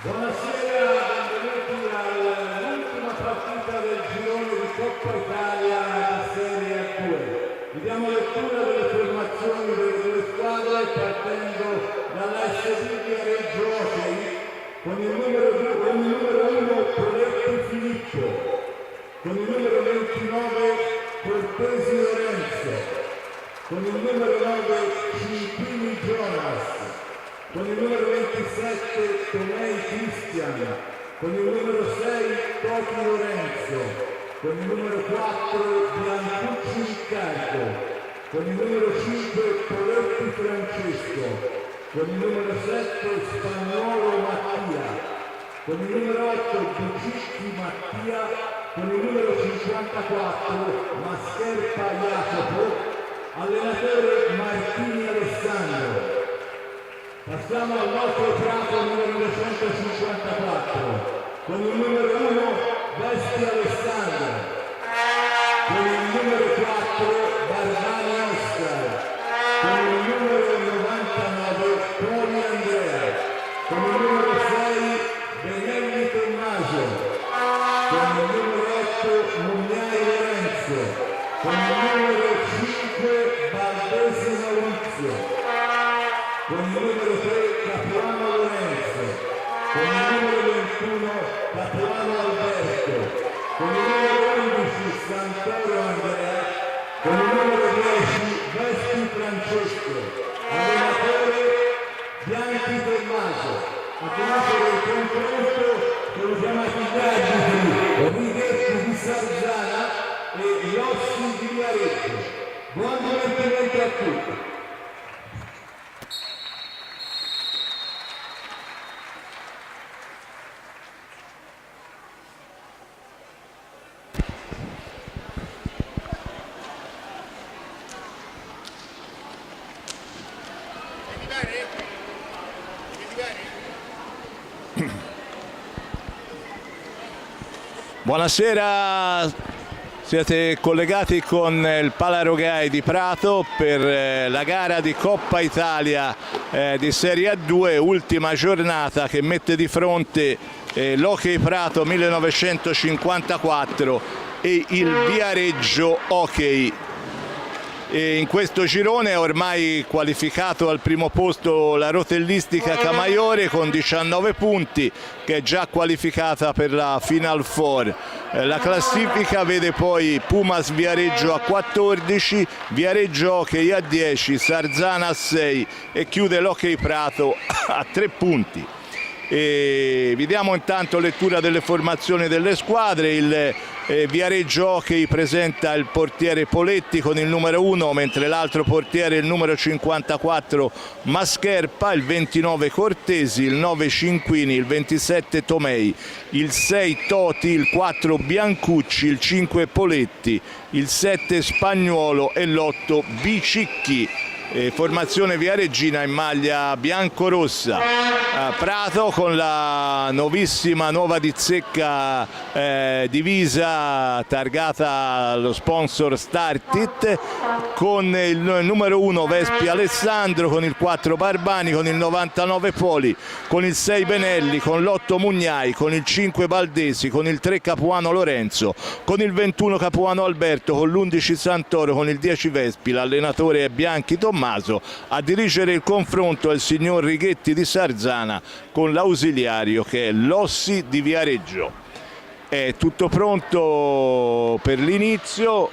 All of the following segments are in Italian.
Buonasera, benvenuti all'ultima partita del girone di Coppa Italia di Serie A2. Vi diamo lettura delle formazioni delle due squadre partendo dall'SB Viareggio Hockey con il numero 1 Proletti Filippo, con il numero 29 Cortesi Lorenzo, con il numero 9 Cimpini Jonas, con il numero 27 Tomei Cristian, con il numero 6 Toti Lorenzo, con il numero 4 Biancucci Riccardo, con il numero 5 Poletti Francesco, con il numero 7 Spagnolo Mattia, con il numero 8 Bucicchi Mattia, con il numero 54 Mascherpa Jacopo, allenatore Martini Alessandro. Passiamo al nostro prato numero 254, con il numero 1 Vesti Alessandro, con il numero 4 Barbani Oscar, con il numero 99 Toni Andrea, con il numero 6 Benelli Tommaso, con il numero 8 Mugnai Lorenzo, con il numero 5 Valdesi Maurizio, con il numero 3 Capuano Lorenzo, con il numero 21 Capuano Alberto, con il numero 11 Santoro Andrea, con il numero 10 Vesti Francesco, allenatore Bianchi Tommaso. A conoscere il confronto sono chiamati gli arbitri Righetti di Sarzana e Lossi di Viareggio. Buon divertimento a tutti. Buonasera, siete collegati con il Palarogai di Prato per la gara di Coppa Italia di Serie A2, ultima giornata che mette di fronte l'Hockey Prato 1954 e il Viareggio Hockey. E in questo girone è ormai qualificato al primo posto la Rotellistica Camaiore con 19 punti, che è già qualificata per la Final Four. La classifica vede poi Pumas Viareggio a 14, Viareggio Hockey a 10, Sarzana a 6 e chiude l'Hockey Prato a 3 punti. E vi diamo intanto lettura delle formazioni delle squadre. Il Viareggio Hockey presenta il portiere Poletti con il numero 1, mentre l'altro portiere il numero 54 Mascherpa, il 29 Cortesi, il 9 Cinquini, il 27 Tomei, il 6 Toti, il 4 Biancucci, il 5 Poletti, il 7 Spagnuolo e l'8 Bicicchi. Formazione viareggina in maglia bianco-rossa. Prato con la nuovissima nuova di zecca divisa targata allo sponsor Startit, con il numero 1 Vespi Alessandro, con il 4 Barbani, con il 99 Poli, con il 6 Benelli, con l'8 Mugnai, con il 5 Valdesi, con il 3 Capuano Lorenzo, con il 21 Capuano Alberto, con l'11 Santoro, con il 10 Vespi. L'allenatore è Bianchi Tommaso. A dirigere il confronto è il signor Righetti di Sarzana con l'ausiliario che è Lossi di Viareggio. È tutto pronto per l'inizio,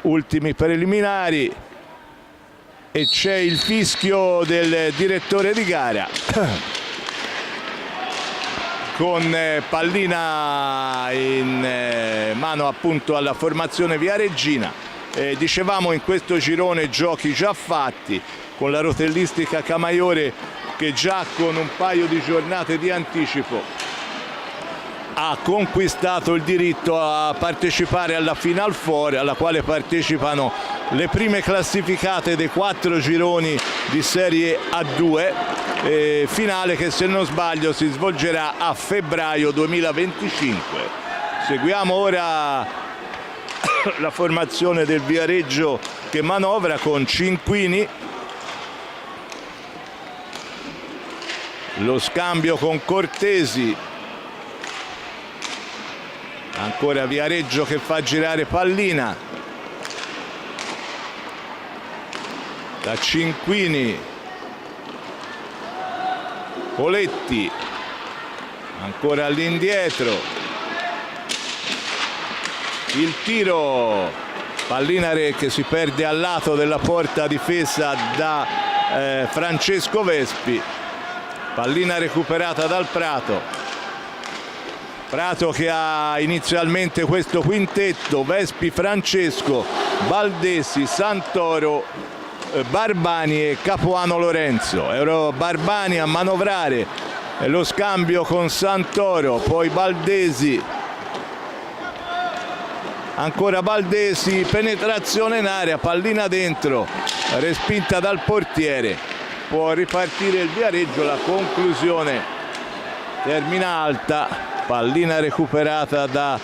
ultimi preliminari, e c'è il fischio del direttore di gara con pallina in mano appunto alla formazione viareggina. Dicevamo, in questo girone giochi già fatti, con la Rotellistica Camaiore che già con un paio di giornate di anticipo ha conquistato il diritto a partecipare alla Final Four, alla quale partecipano le prime classificate dei 4 gironi di Serie A2, finale che, se non sbaglio, si svolgerà a febbraio 2025. Seguiamo ora la formazione del Viareggio che manovra con Cinquini, lo scambio con Cortesi, ancora Viareggio che fa girare Pallina, da Cinquini, Poletti, ancora all'indietro, il tiro, pallina che si perde al lato della porta difesa da Francesco Vespi, pallina recuperata dal Prato, Prato che ha inizialmente questo quintetto: Vespi, Francesco, Baldesi, Santoro, Barbani e Capuano Lorenzo. Era Barbani a manovrare lo scambio con Santoro, poi Baldesi, ancora Baldesi, penetrazione in area, pallina dentro, respinta dal portiere, può ripartire il Viareggio, la conclusione termina alta, pallina recuperata da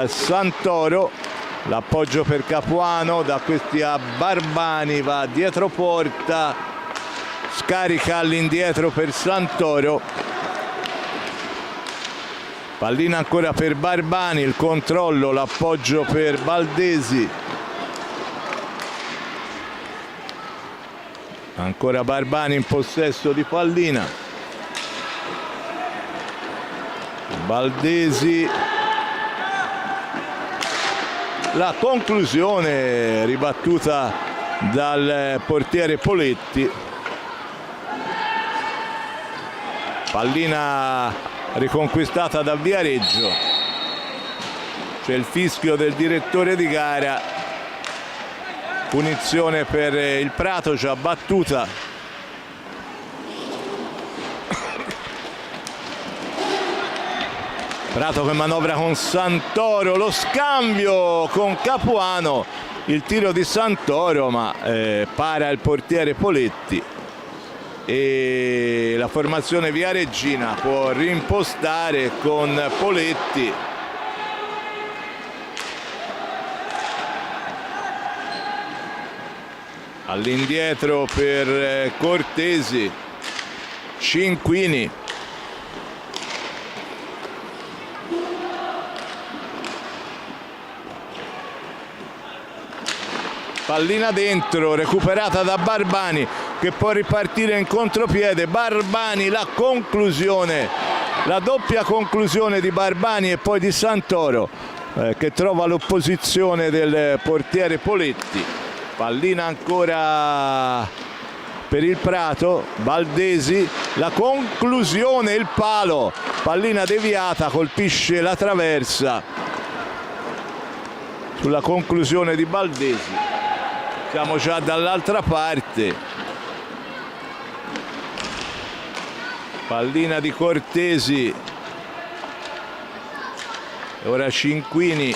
Santoro, l'appoggio per Capuano, da questi a Barbani, va dietro porta, scarica all'indietro per Santoro, pallina ancora per Barbani, il controllo, l'appoggio per Baldesi, ancora Barbani in possesso di pallina, Baldesi, la conclusione ribattuta dal portiere Poletti, pallina riconquistata da Viareggio, c'è il fischio del direttore di gara, punizione per il Prato già battuta. Prato che manovra con Santoro, lo scambio con Capuano, il tiro di Santoro ma para il portiere Poletti e la formazione viareggina può rimpostare con Poletti. All'indietro per Cortesi, Cinquini, pallina dentro, recuperata da Barbani che può ripartire in contropiede. Barbani, la conclusione, la doppia conclusione di Barbani e poi di Santoro che trova l'opposizione del portiere Poletti. Pallina ancora per il Prato, Baldesi, la conclusione, il palo, pallina deviata, colpisce la traversa sulla conclusione di Baldesi. Siamo già dall'altra parte, pallina di Cortesi, ora Cinquini,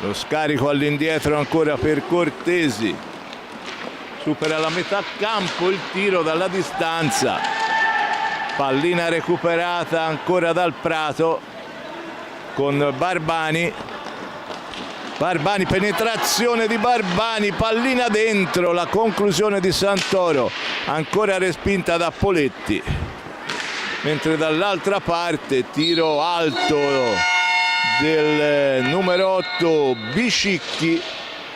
lo scarico all'indietro ancora per Cortesi, supera la metà campo, il tiro dalla distanza, pallina recuperata ancora dal Prato con Barbani. Barbani, penetrazione di Barbani, pallina dentro, la conclusione di Santoro, ancora respinta da Poletti, mentre dall'altra parte tiro alto del numero 8 Bicicchi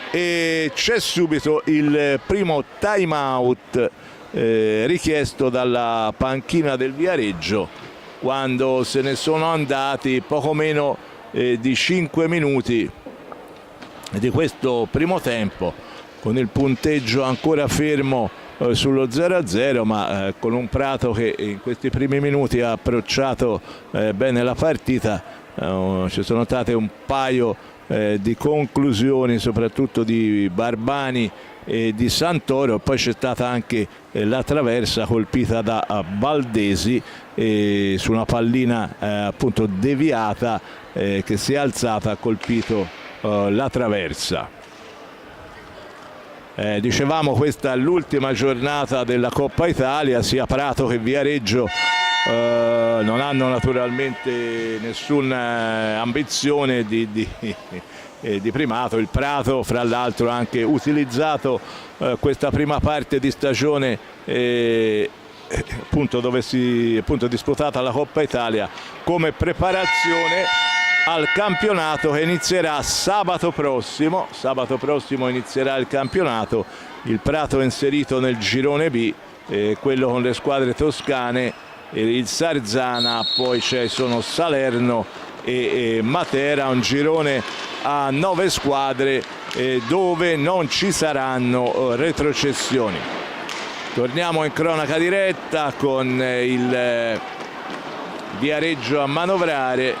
e c'è subito il primo time out richiesto dalla panchina del Viareggio quando se ne sono andati poco meno di 5 minuti di questo primo tempo, con il punteggio ancora fermo sullo 0-0, ma con un Prato che in questi primi minuti ha approcciato bene la partita. Ci sono state un paio di conclusioni, soprattutto di Barbani e di Santoro, poi c'è stata anche la traversa colpita da Baldesi su una pallina appunto deviata che si è alzata, ha colpito la traversa. Dicevamo, questa è l'ultima giornata della Coppa Italia, sia Prato che Viareggio non hanno naturalmente nessuna ambizione di primato. Il Prato fra l'altro ha anche utilizzato questa prima parte di stagione appunto dove si è disputata la Coppa Italia come preparazione al campionato che inizierà sabato prossimo. Sabato prossimo inizierà il campionato. Il Prato è inserito nel girone B, quello con le squadre toscane, il Sarzana, poi sono Salerno e Matera, un girone a 9 squadre dove non ci saranno retrocessioni. Torniamo in cronaca diretta con il Viareggio a manovrare,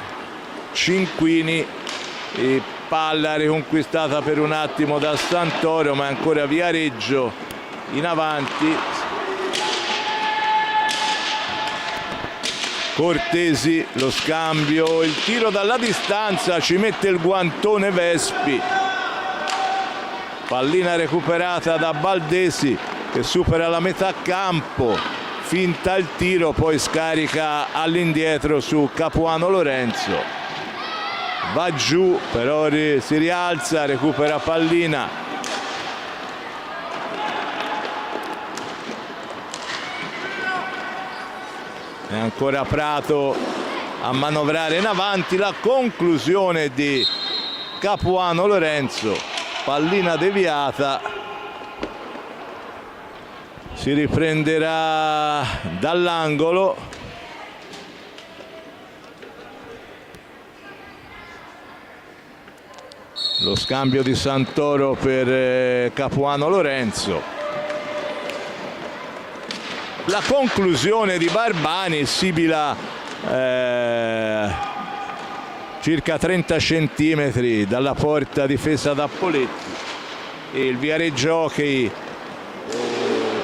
Cinquini, palla riconquistata per un attimo da Santoro, ma ancora Viareggio in avanti. Cortesi, lo scambio, il tiro dalla distanza, ci mette il guantone Vespi. Pallina recuperata da Baldesi che supera la metà campo, finta il tiro, poi scarica all'indietro su Capuano Lorenzo. Va giù, però si rialza, recupera pallina. E ancora Prato a manovrare in avanti, la conclusione di Capuano Lorenzo, pallina deviata, si riprenderà dall'angolo. Lo scambio di Santoro per Capuano Lorenzo. La conclusione di Barbani sibila circa 30 centimetri dalla porta difesa da Poletti, e il Viareggio Hockey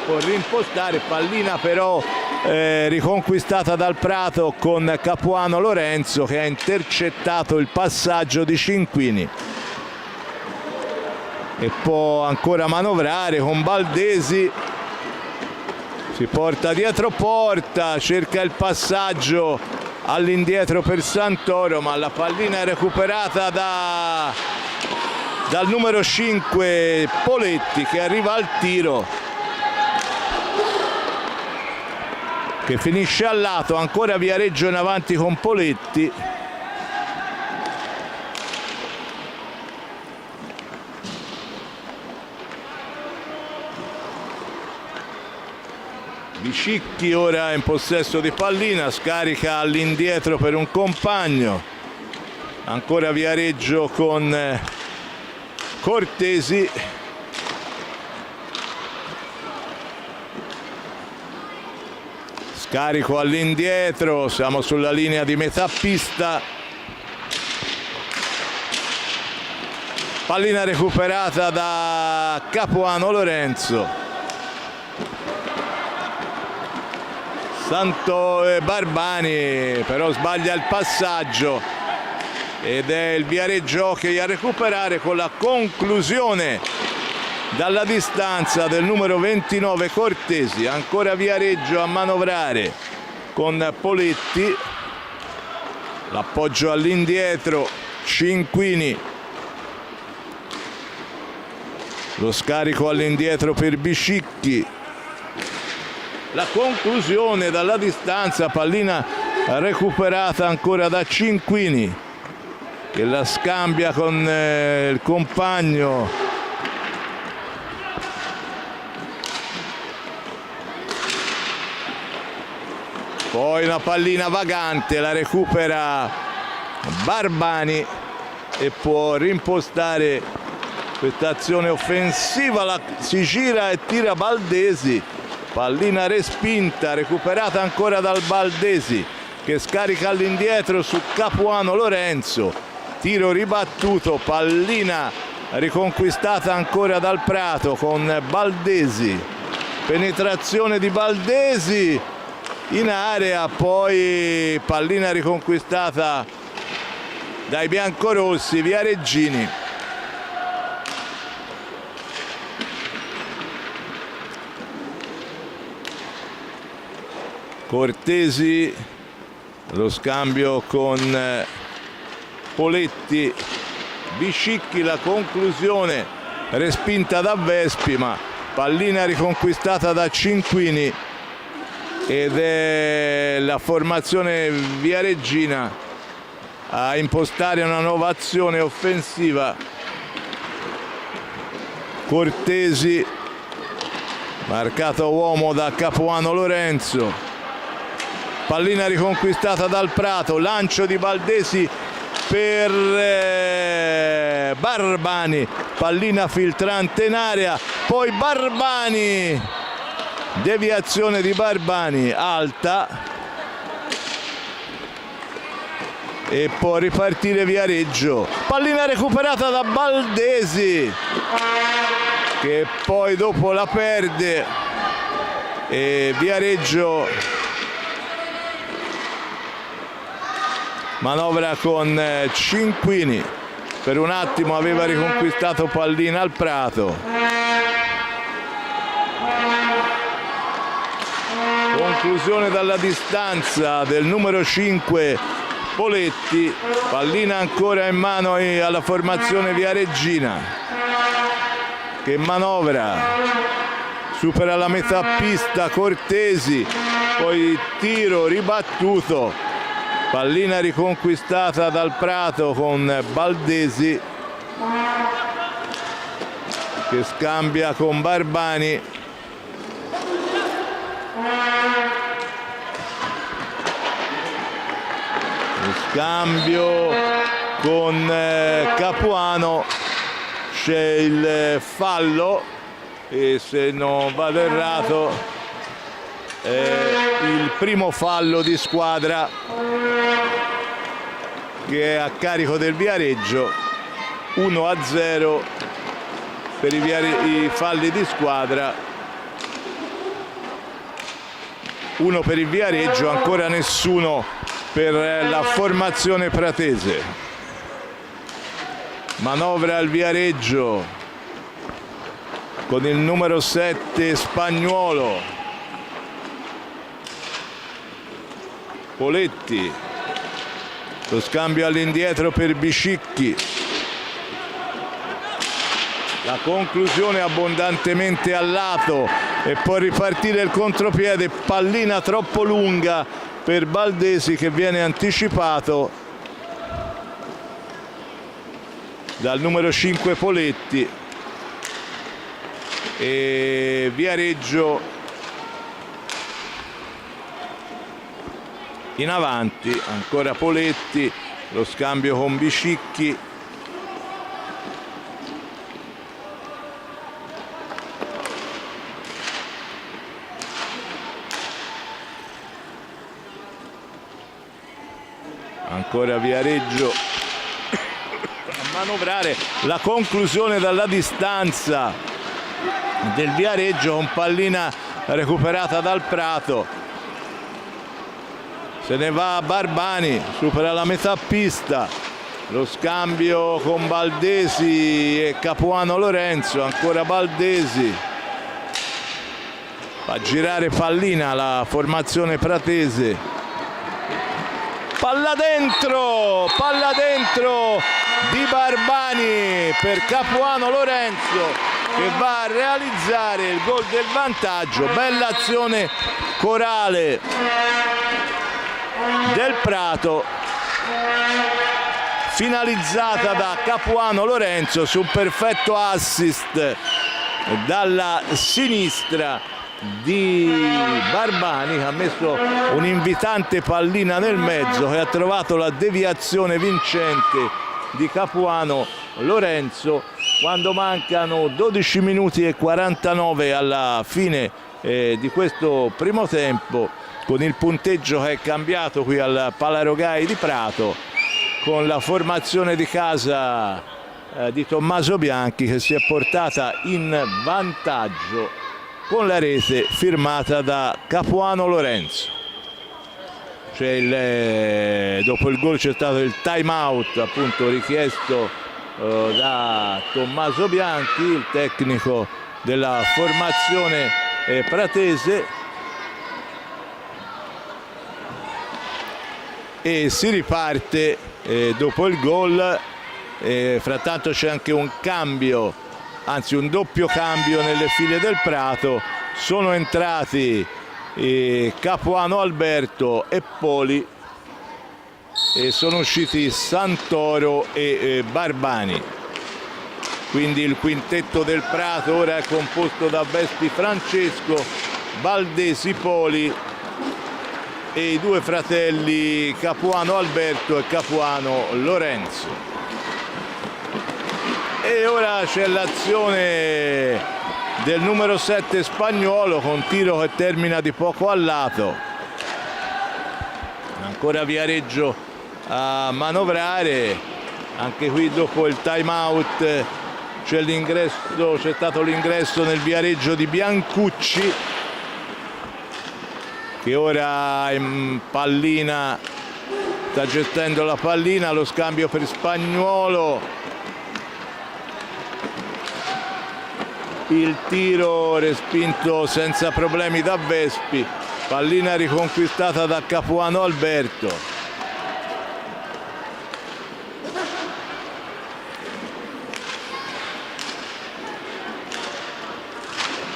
può rimpostare, pallina però riconquistata dal Prato con Capuano Lorenzo che ha intercettato il passaggio di Cinquini e può ancora manovrare con Baldesi. Si porta dietro porta, cerca il passaggio all'indietro per Santoro, ma la pallina è recuperata dal numero 5 Poletti, che arriva al tiro, che finisce al lato. Ancora Viareggio in avanti con Poletti. Bicicchi ora in possesso di pallina, scarica all'indietro per un compagno. Ancora Viareggio con Cortesi. Scarico all'indietro, siamo sulla linea di metà pista. Pallina recuperata da Capuano Lorenzo. Barbani però sbaglia il passaggio ed è il Viareggio Hockey a recuperare con la conclusione dalla distanza del numero 29 Cortesi. Ancora Viareggio a manovrare con Poletti, l'appoggio all'indietro, Cinquini, lo scarico all'indietro per Bicicchi, la conclusione dalla distanza, pallina recuperata ancora da Cinquini che la scambia con il compagno. Poi una pallina vagante, la recupera Barbani e può rimpostare questa azione offensiva. Si gira e tira Baldesi. Pallina respinta, recuperata ancora dal Baldesi che scarica all'indietro su Capuano Lorenzo. Tiro ribattuto, pallina riconquistata ancora dal Prato con Baldesi. Penetrazione di Baldesi in area, poi pallina riconquistata dai biancorossi viareggini. Cortesi lo scambio con Poletti, Biscicchi, la conclusione respinta da Vespi, ma pallina riconquistata da Cinquini ed è la formazione viareggina a impostare una nuova azione offensiva. Cortesi, marcato uomo da Capuano Lorenzo, pallina riconquistata dal Prato, lancio di Baldesi per Barbani, pallina filtrante in area, poi Barbani, deviazione di Barbani alta e può ripartire Viareggio, pallina recuperata da Baldesi che poi dopo la perde e Viareggio manovra con Cinquini, per un attimo aveva riconquistato pallina al Prato. Conclusione dalla distanza del numero 5 Poletti, pallina ancora in mano alla formazione viareggina che manovra, supera la metà pista Cortesi, poi tiro ribattuto, pallina riconquistata dal Prato con Baldesi che scambia con Barbani. Scambio con Capuano, c'è il fallo e se non vado errato il primo fallo di squadra che è a carico del Viareggio. 1-0 per i falli di squadra, 1 per il Viareggio, ancora nessuno per la formazione pratese. Manovra al Viareggio con il numero 7 Spagnuolo, Poletti, lo scambio all'indietro per Biscicchi, la conclusione abbondantemente al lato e può ripartire il contropiede, pallina troppo lunga per Baldesi che viene anticipato dal numero 5 Poletti e Viareggio in avanti, ancora Poletti, lo scambio con Biscicchi, ancora Viareggio a manovrare, la conclusione dalla distanza del Viareggio con pallina recuperata dal Prato, se ne va Barbani, supera la metà pista, lo scambio con Baldesi e Capuano Lorenzo, ancora Baldesi, fa girare pallina la formazione pratese. Palla dentro di Barbani per Capuano Lorenzo che va a realizzare il gol del vantaggio. Bella azione corale del Prato, finalizzata da Capuano Lorenzo su un perfetto assist dalla sinistra di Barbani, che ha messo un'invitante pallina nel mezzo, che ha trovato la deviazione vincente di Capuano Lorenzo quando mancano 12 minuti e 49 alla fine di questo primo tempo, con il punteggio che è cambiato qui al Palarogai di Prato, con la formazione di casa di Tommaso Bianchi che si è portata in vantaggio con la rete firmata da Capuano Lorenzo. Dopo il gol c'è stato il time out appunto richiesto da Tommaso Bianchi, il tecnico della formazione pratese. e si riparte dopo il gol. Frattanto c'è anche un cambio, anzi un doppio cambio nelle file del Prato. Sono entrati Capuano Alberto e Poli e sono usciti Santoro e Barbani. Quindi il quintetto del Prato ora è composto da Vespi Francesco, Baldesi Poli e i due fratelli Capuano Alberto e Capuano Lorenzo. E ora c'è l'azione del numero 7 Spagnuolo con tiro che termina di poco a lato. Ancora Viareggio a manovrare, anche qui dopo il time out c'è stato l'ingresso nel Viareggio di Biancucci, che ora in pallina sta gestendo la pallina. Lo scambio per Spagnuolo, il tiro respinto senza problemi da Vespi, pallina riconquistata da Capuano Alberto.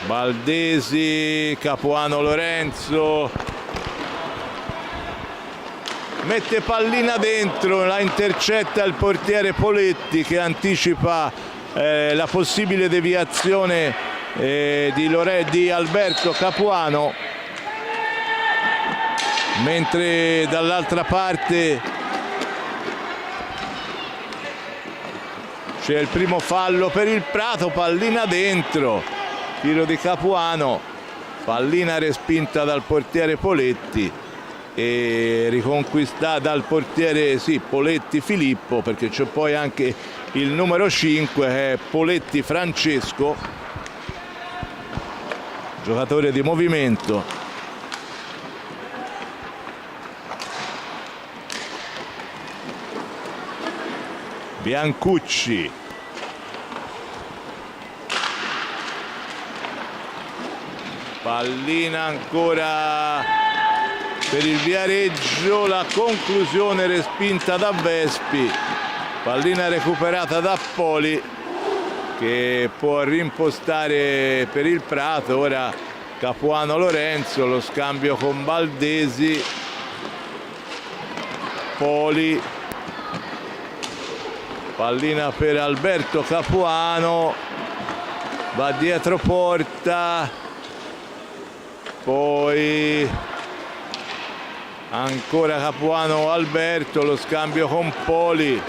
Baldesi, Capuano Lorenzo, mette pallina dentro, la intercetta il portiere Poletti, che anticipa la possibile deviazione di Alberto Capuano, mentre dall'altra parte c'è il primo fallo per il Prato. Pallina dentro, tiro di Capuano, pallina respinta dal portiere Poletti e riconquistata dal portiere Poletti Filippo, perché c'è poi anche il numero 5 che è Poletti Francesco, giocatore di movimento. Biancucci, pallina ancora per il Viareggio, la conclusione respinta da Vespi, pallina recuperata da Poli, che può rimpostare per il Prato. Ora Capuano Lorenzo, lo scambio con Baldesi, Poli, pallina per Alberto Capuano, va dietro porta, poi ancora Capuano Alberto, lo scambio con Poli,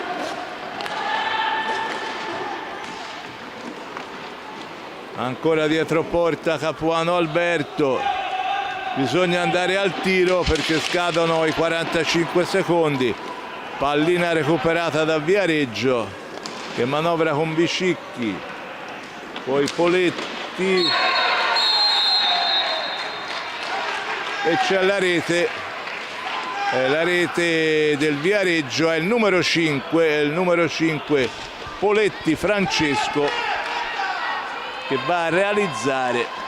ancora dietro porta Capuano Alberto. Bisogna andare al tiro perché scadono i 45 secondi. Pallina recuperata da Viareggio, che manovra con Biscicchi, poi Poletti e c'è la rete. La rete del Viareggio è il numero 5, Poletti Francesco, che va a realizzare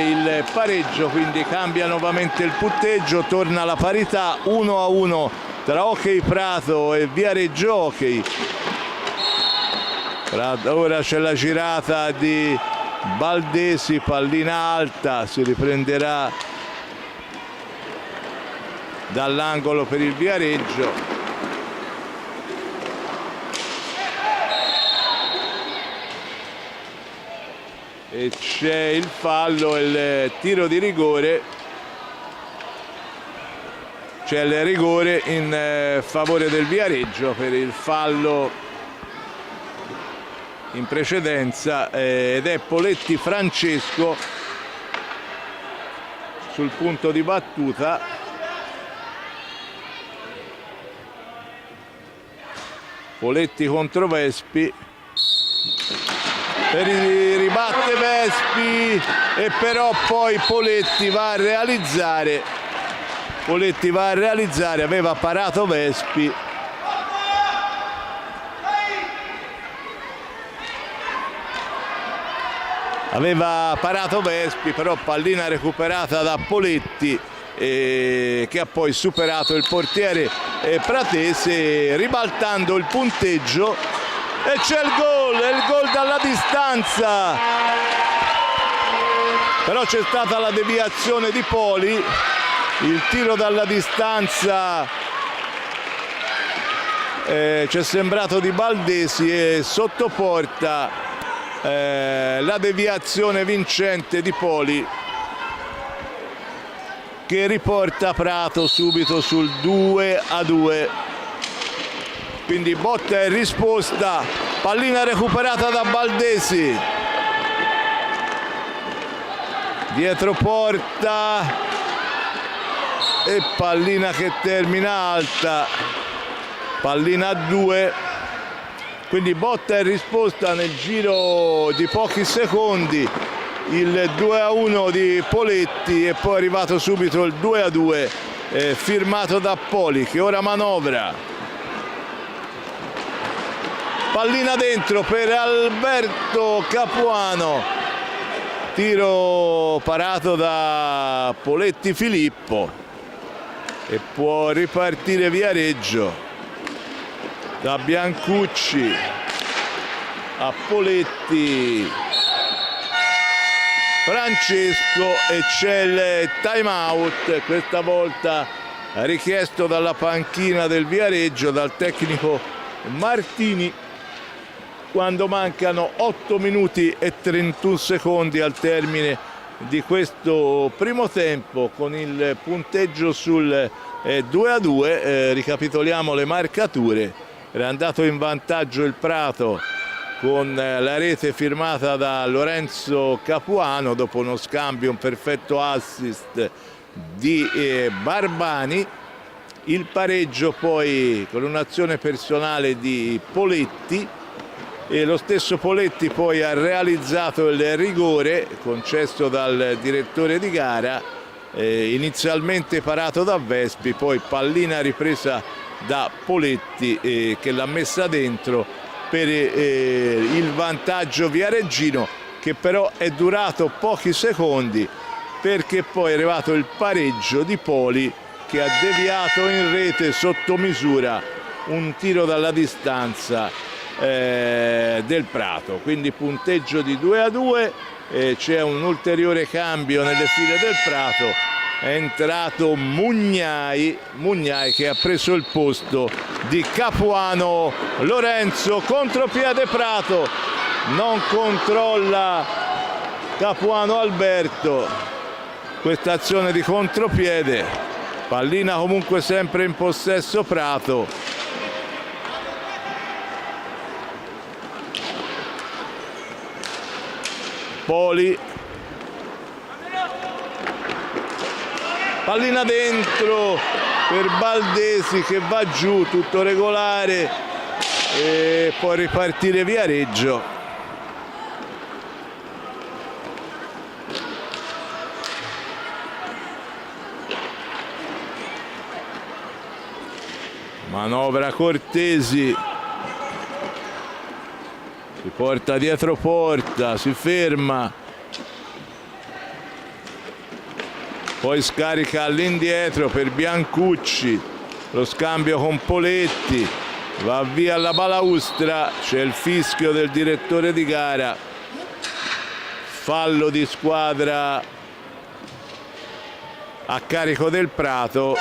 il pareggio, quindi cambia nuovamente il punteggio, torna la parità 1-1 tra Hockey Prato e Viareggio Hockey. Ora c'è la girata di Baldesi, pallina alta, si riprenderà dall'angolo per il Viareggio. E c'è il fallo, il tiro di rigore. C'è il rigore in favore del Viareggio per il fallo in precedenza, ed è Poletti Francesco sul punto di battuta. Poletti contro Vespi, ribatte Vespi e però poi Poletti va a realizzare, aveva parato Vespi aveva parato Vespi, però pallina recuperata da Poletti che ha poi superato il portiere pratese, ribaltando il punteggio, e c'è il gol dalla distanza, però c'è stata la deviazione di Poli, il tiro dalla distanza ci è sembrato di Baldesi e sotto porta la deviazione vincente di Poli, che riporta Prato subito sul 2-2. Quindi botta e risposta, pallina recuperata da Baldesi, dietro porta e pallina che termina alta, pallina a 2. Quindi botta e risposta nel giro di pochi secondi, il 2-1 di Poletti e poi è arrivato subito il 2-2 firmato da Poli, che ora manovra. Pallina dentro per Alberto Capuano, tiro parato da Poletti Filippo e può ripartire Viareggio. Da Biancucci a Poletti, Francesco, e c'è il time out, questa volta richiesto dalla panchina del Viareggio, dal tecnico Martini, quando mancano 8 minuti e 31 secondi al termine di questo primo tempo, con il punteggio sul 2-2. Ricapitoliamo le marcature. Era andato in vantaggio il Prato con la rete firmata da Lorenzo Capuano dopo uno scambio, un perfetto assist di Barbani. Il pareggio poi con un'azione personale di Poletti, e lo stesso Poletti poi ha realizzato il rigore concesso dal direttore di gara, inizialmente parato da Vespi, poi pallina ripresa da Poletti che l'ha messa dentro per il vantaggio viareggino, che però è durato pochi secondi, perché poi è arrivato il pareggio di Poli, che ha deviato in rete sotto misura un tiro dalla distanza del Prato. Quindi punteggio di 2-2, c'è un ulteriore cambio nelle file del Prato. È entrato Mugnai che ha preso il posto di Capuano. Lorenzo, contropiede Prato, non controlla Capuano Alberto questa azione di contropiede, pallina comunque sempre in possesso Prato. Poli, pallina dentro per Baldesi che va giù, tutto regolare, e può ripartire Viareggio. Manovra Cortesi, si porta dietro porta, si ferma, poi scarica all'indietro per Biancucci, lo scambio con Poletti, va via alla balaustra, c'è il fischio del direttore di gara, fallo di squadra a carico del Prato.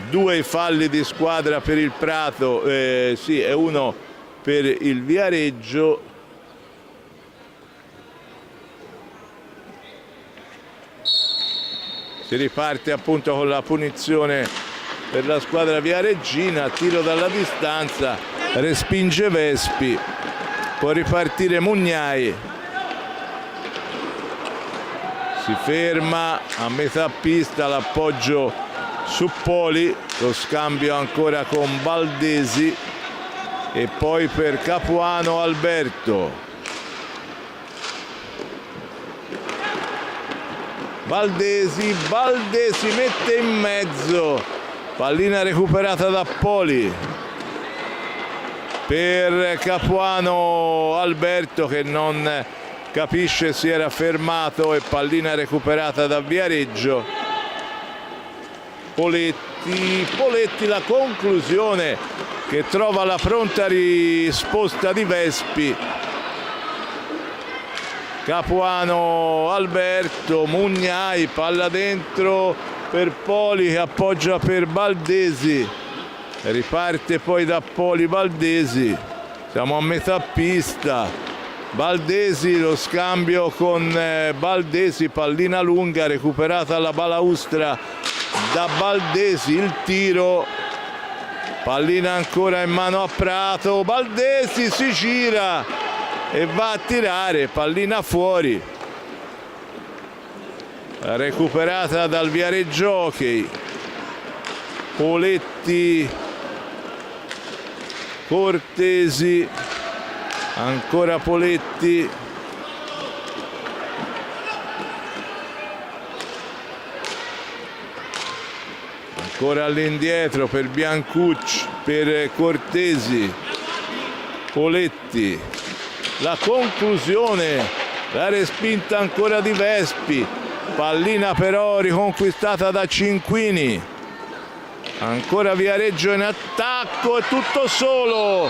2 falli di squadra per il Prato, sì, e 1 per il Viareggio. Si riparte appunto con la punizione per la squadra viareggina, tiro dalla distanza, respinge Vespi, può ripartire Mugnai, si ferma a metà pista, l'appoggio su Poli, lo scambio ancora con Baldesi e poi per Capuano Alberto. Baldesi mette in mezzo, pallina recuperata da Poli. per Capuano Alberto che non capisce, si era fermato, e pallina recuperata da Viareggio. Poletti, la conclusione che trova la pronta risposta di Vespi. Capuano Alberto, Mugnai, palla dentro per Poli che appoggia per Baldesi, riparte poi da Poli Baldesi, siamo a metà pista. Baldesi, lo scambio con Baldesi, pallina lunga recuperata alla balaustra da Baldesi, il tiro, pallina ancora in mano a Prato, Baldesi si gira e va a tirare, pallina fuori, recuperata dal Viareggio Hockey. Poletti, Cortesi, ancora Poletti, ancora all'indietro per Biancucci, per Cortesi, Poletti, la conclusione, la respinta ancora di Vespi, pallina però riconquistata da Cinquini, ancora Viareggio in attacco, è tutto solo,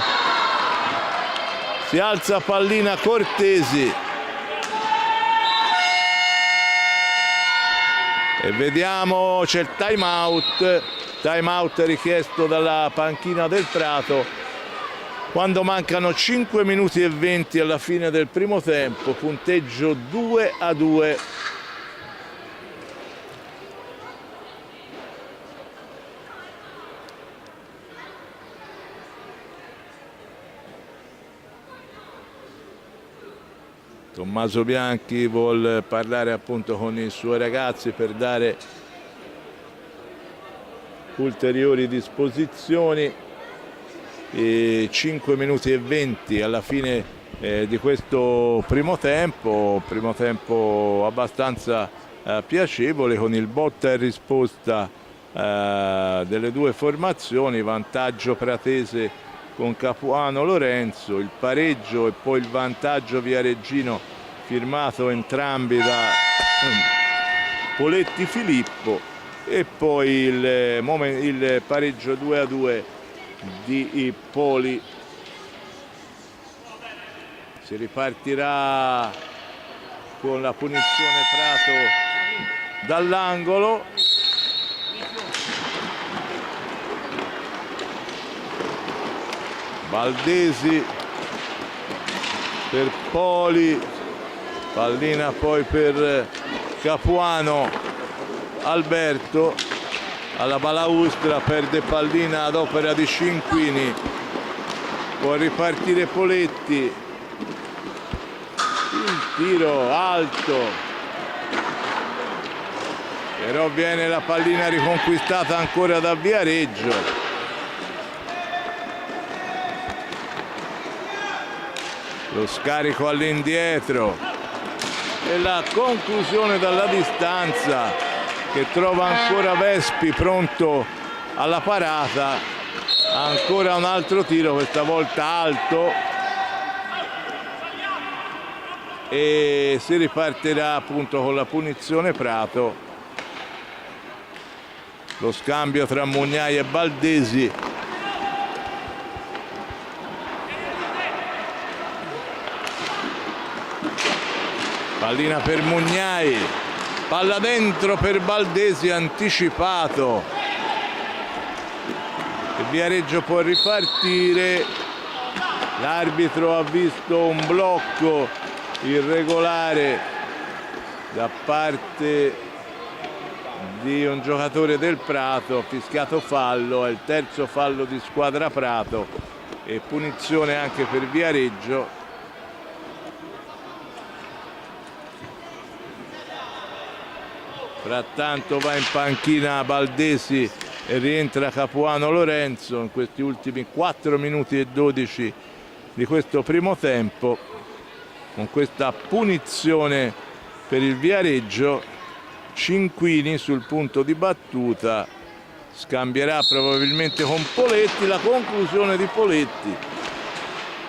si alza pallina Cortesi e vediamo, c'è il time out richiesto dalla panchina del Prato quando mancano 5 minuti e 20 alla fine del primo tempo, punteggio 2-2. Tommaso Bianchi vuol parlare appunto con i suoi ragazzi per dare ulteriori disposizioni. 5 minuti e 20 alla fine di questo primo tempo abbastanza piacevole, con il botta e risposta delle due formazioni, vantaggio pratese con Capuano Lorenzo, il pareggio e poi il vantaggio viareggino firmato entrambi da Poletti Filippo, e poi il pareggio 2-2 di Poli. Si ripartirà con la punizione Prato dall'angolo. Baldesi per Poli, pallina poi per Capuano Alberto, alla balaustra, perde pallina ad opera di Cinquini, può ripartire Poletti, il tiro alto, però viene la pallina riconquistata ancora da Viareggio. Lo scarico all'indietro e la conclusione dalla distanza, che trova ancora Vespi pronto alla parata. Ancora un altro tiro, questa volta alto, e si ripartirà appunto con la punizione Prato. Lo scambio tra Mugnai e Baldesi. Pallina per Mugnai, palla dentro per Baldesi, anticipato, e Viareggio può ripartire. L'arbitro ha visto un blocco irregolare da parte di un giocatore del Prato, ha fischiato fallo, è il terzo fallo di squadra Prato e punizione anche per Viareggio. Frattanto va in panchina Baldesi e rientra Capuano Lorenzo in questi ultimi 4 minuti e 12 di questo primo tempo, con questa punizione per il Viareggio. Cinquini sul punto di battuta, scambierà probabilmente con Poletti, la conclusione di Poletti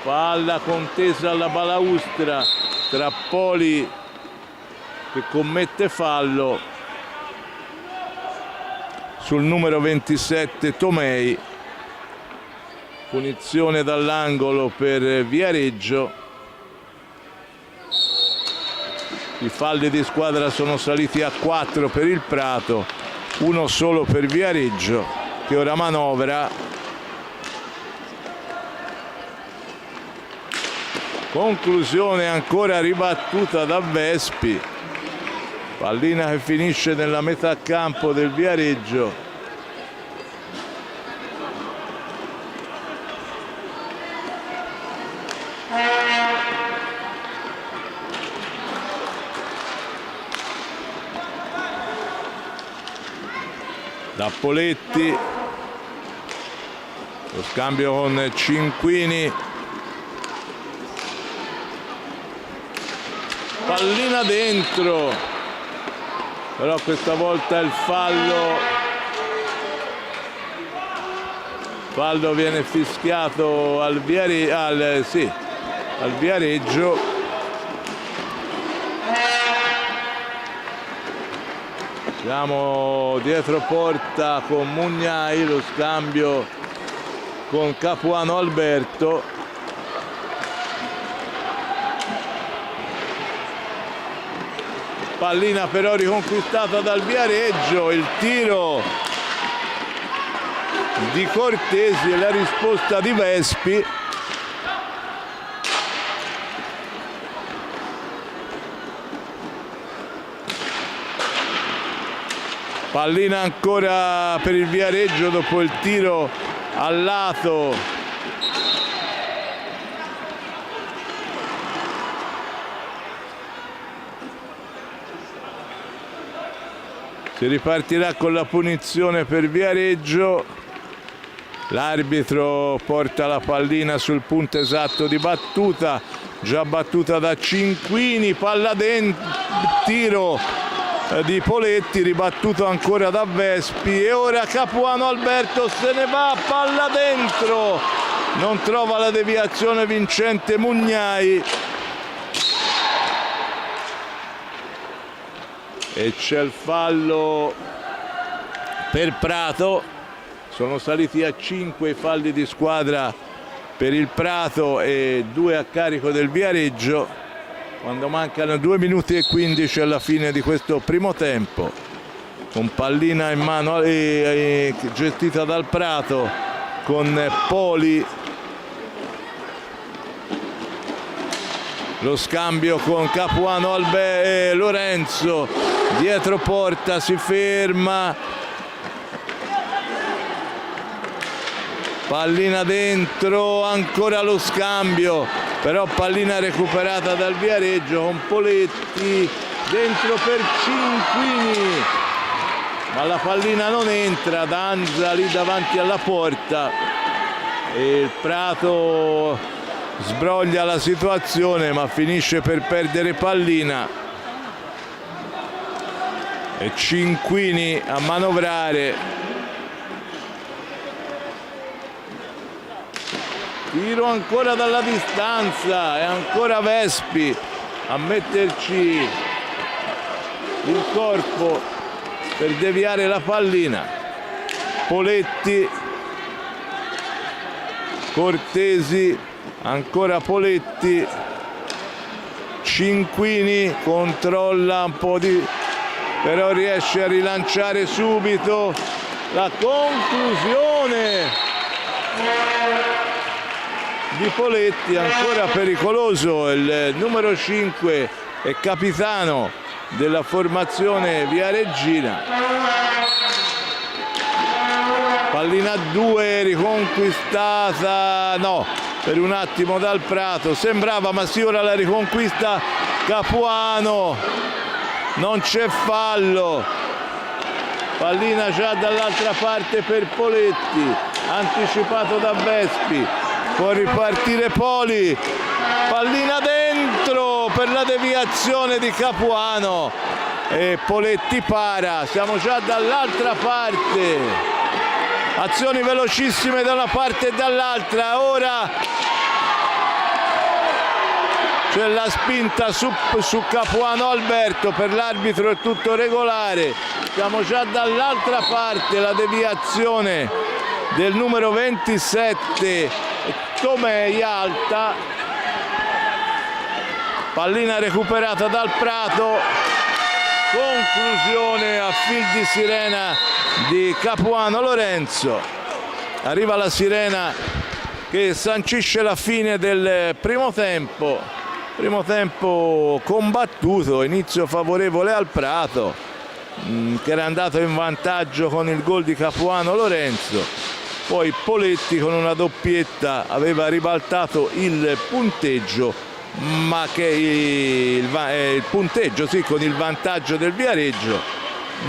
Palla contesa alla balaustra tra Poli che commette fallo sul numero 27 Tomei. Punizione dall'angolo per Viareggio. I falli di squadra sono saliti a 4 per il Prato, uno solo per Viareggio che ora manovra. Conclusione ancora ribattuta da Vespi. Pallina che finisce nella metà campo del Viareggio. Da Poletti, lo scambio con Cinquini, pallina dentro, però questa volta il fallo viene fischiato al Viareggio. Siamo dietro porta con Mugnai, lo scambio con Capuano Alberto. Pallina però riconquistata dal Viareggio, il tiro di Cortesi e la risposta di Vespi. Pallina ancora per il Viareggio dopo il tiro al lato. Si ripartirà con la punizione per Viareggio. L'arbitro porta la pallina sul punto esatto di battuta, già battuta da Cinquini, palla dentro, tiro di Poletti, ribattuto ancora da Vespi e ora Capuano Alberto se ne va, palla dentro, non trova la deviazione vincente Mugnai e c'è il fallo per Prato. Sono saliti a 5 i falli di squadra per il Prato e 2 a carico del Viareggio, quando mancano 2 minuti e 15 alla fine di questo primo tempo, con pallina in mano gestita dal Prato con Poli, lo scambio con Capuano e Lorenzo dietro porta, si ferma, pallina dentro, ancora lo scambio, però pallina recuperata dal Viareggio con Poletti dentro per Cinquini, ma la pallina non entra, Danza lì davanti alla porta e il Prato sbroglia la situazione ma finisce per perdere pallina e Cinquini a manovrare. Tiro ancora dalla distanza e ancora Vespi a metterci il corpo per deviare la pallina. Poletti, Cortesi, ancora Poletti, Cinquini controlla un po' però riesce a rilanciare subito. La conclusione di Poletti, ancora pericoloso il numero 5 e capitano della formazione viareggina. Pallina 2 riconquistata, no, per un attimo dal Prato, sembrava, ma sì, ora la riconquista Capuano, non c'è fallo, pallina già dall'altra parte per Poletti, anticipato da Vespi. Può ripartire Poli, pallina dentro per la deviazione di Capuano e Poletti para, siamo già dall'altra parte, azioni velocissime da una parte e dall'altra, ora c'è la spinta su Capuano Alberto, per l'arbitro è tutto regolare. Siamo già dall'altra parte, la deviazione del numero 27 Tomei Alta, pallina recuperata dal Prato, conclusione a fil di sirena di Capuano Lorenzo. Arriva la sirena che sancisce la fine del primo tempo combattuto, inizio favorevole al Prato, che era andato in vantaggio con il gol di Capuano Lorenzo, poi Poletti con una doppietta aveva ribaltato il punteggio, ma che il punteggio sì, con il vantaggio del Viareggio,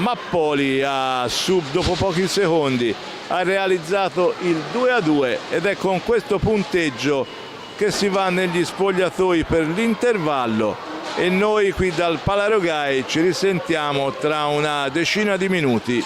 ma Poli dopo pochi secondi ha realizzato il 2-2 ed è con questo punteggio che si va negli spogliatoi per l'intervallo, e noi qui dal Palarogai ci risentiamo tra una decina di minuti.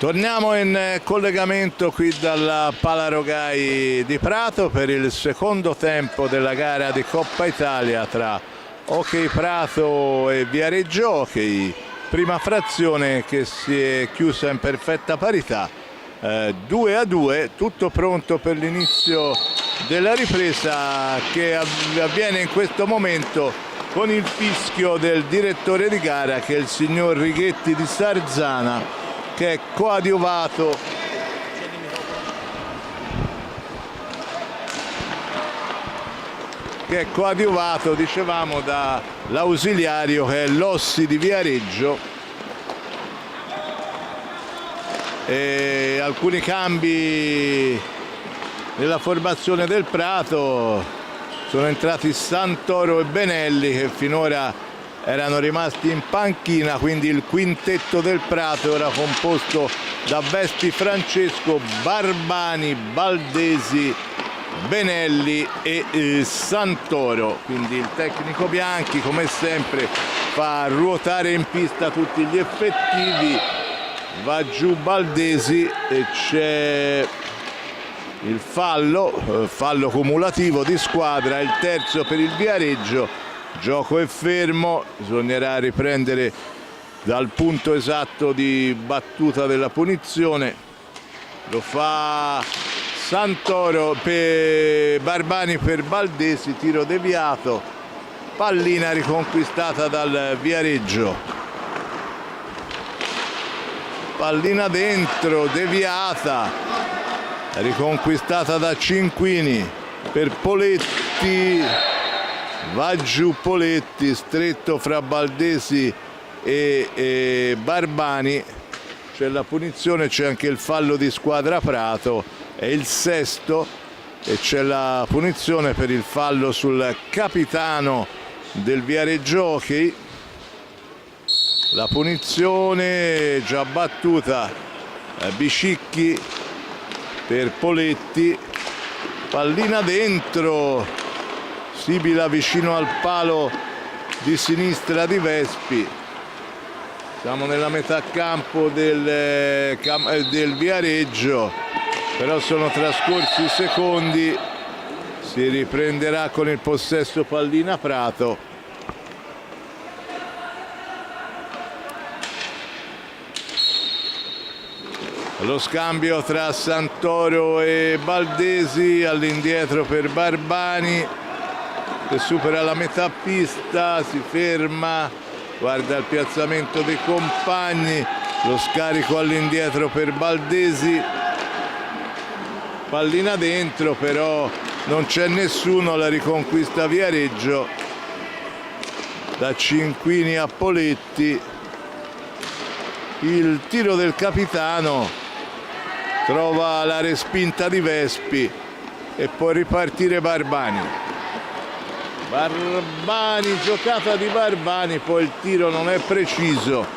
Torniamo in collegamento qui dalla Pala Rogai di Prato per il secondo tempo della gara di Coppa Italia tra Hockey Prato e Viareggio Hockey, prima frazione che si è chiusa in perfetta parità, 2-2, tutto pronto per l'inizio della ripresa che avviene in questo momento con il fischio del direttore di gara, che è il signor Righetti di Sarzana, che è coadiuvato, dicevamo, dall'ausiliario che è Lossi di Viareggio. E alcuni cambi nella formazione del Prato: sono entrati Santoro e Benelli, che finora erano rimasti in panchina, quindi il quintetto del Prato era composto da Vespi Francesco, Barbani, Baldesi, Benelli e Santoro. Quindi il tecnico Bianchi, come sempre, fa ruotare in pista tutti gli effettivi, va giù Baldesi e c'è il fallo cumulativo di squadra, il terzo per il Viareggio. Gioco è fermo, bisognerà riprendere dal punto esatto di battuta della punizione. Lo fa Santoro per Barbani per Baldesi, tiro deviato, pallina riconquistata dal Viareggio. Pallina dentro, deviata, riconquistata da Cinquini per Poletti. Va giù Poletti, stretto fra Baldesi e Barbani. C'è la punizione, c'è anche il fallo di squadra Prato, è il sesto, e c'è la punizione per il fallo sul capitano del Viareggio Hockey. La punizione già battuta, Bicicchi per Poletti, pallina dentro, Sibila vicino al palo di sinistra di Vespi. Siamo nella metà campo del Viareggio, però sono trascorsi secondi, si riprenderà con il possesso pallina Prato. Lo scambio tra Santoro e Baldesi, all'indietro per Barbani, che supera la metà pista, si ferma, guarda il piazzamento dei compagni, lo scarico all'indietro per Baldesi, pallina dentro, però non c'è nessuno, la riconquista Viareggio da Cinquini a Poletti. Il tiro del capitano trova la respinta di Vespi e può ripartire Barbani. Giocata di Barbani, poi il tiro non è preciso,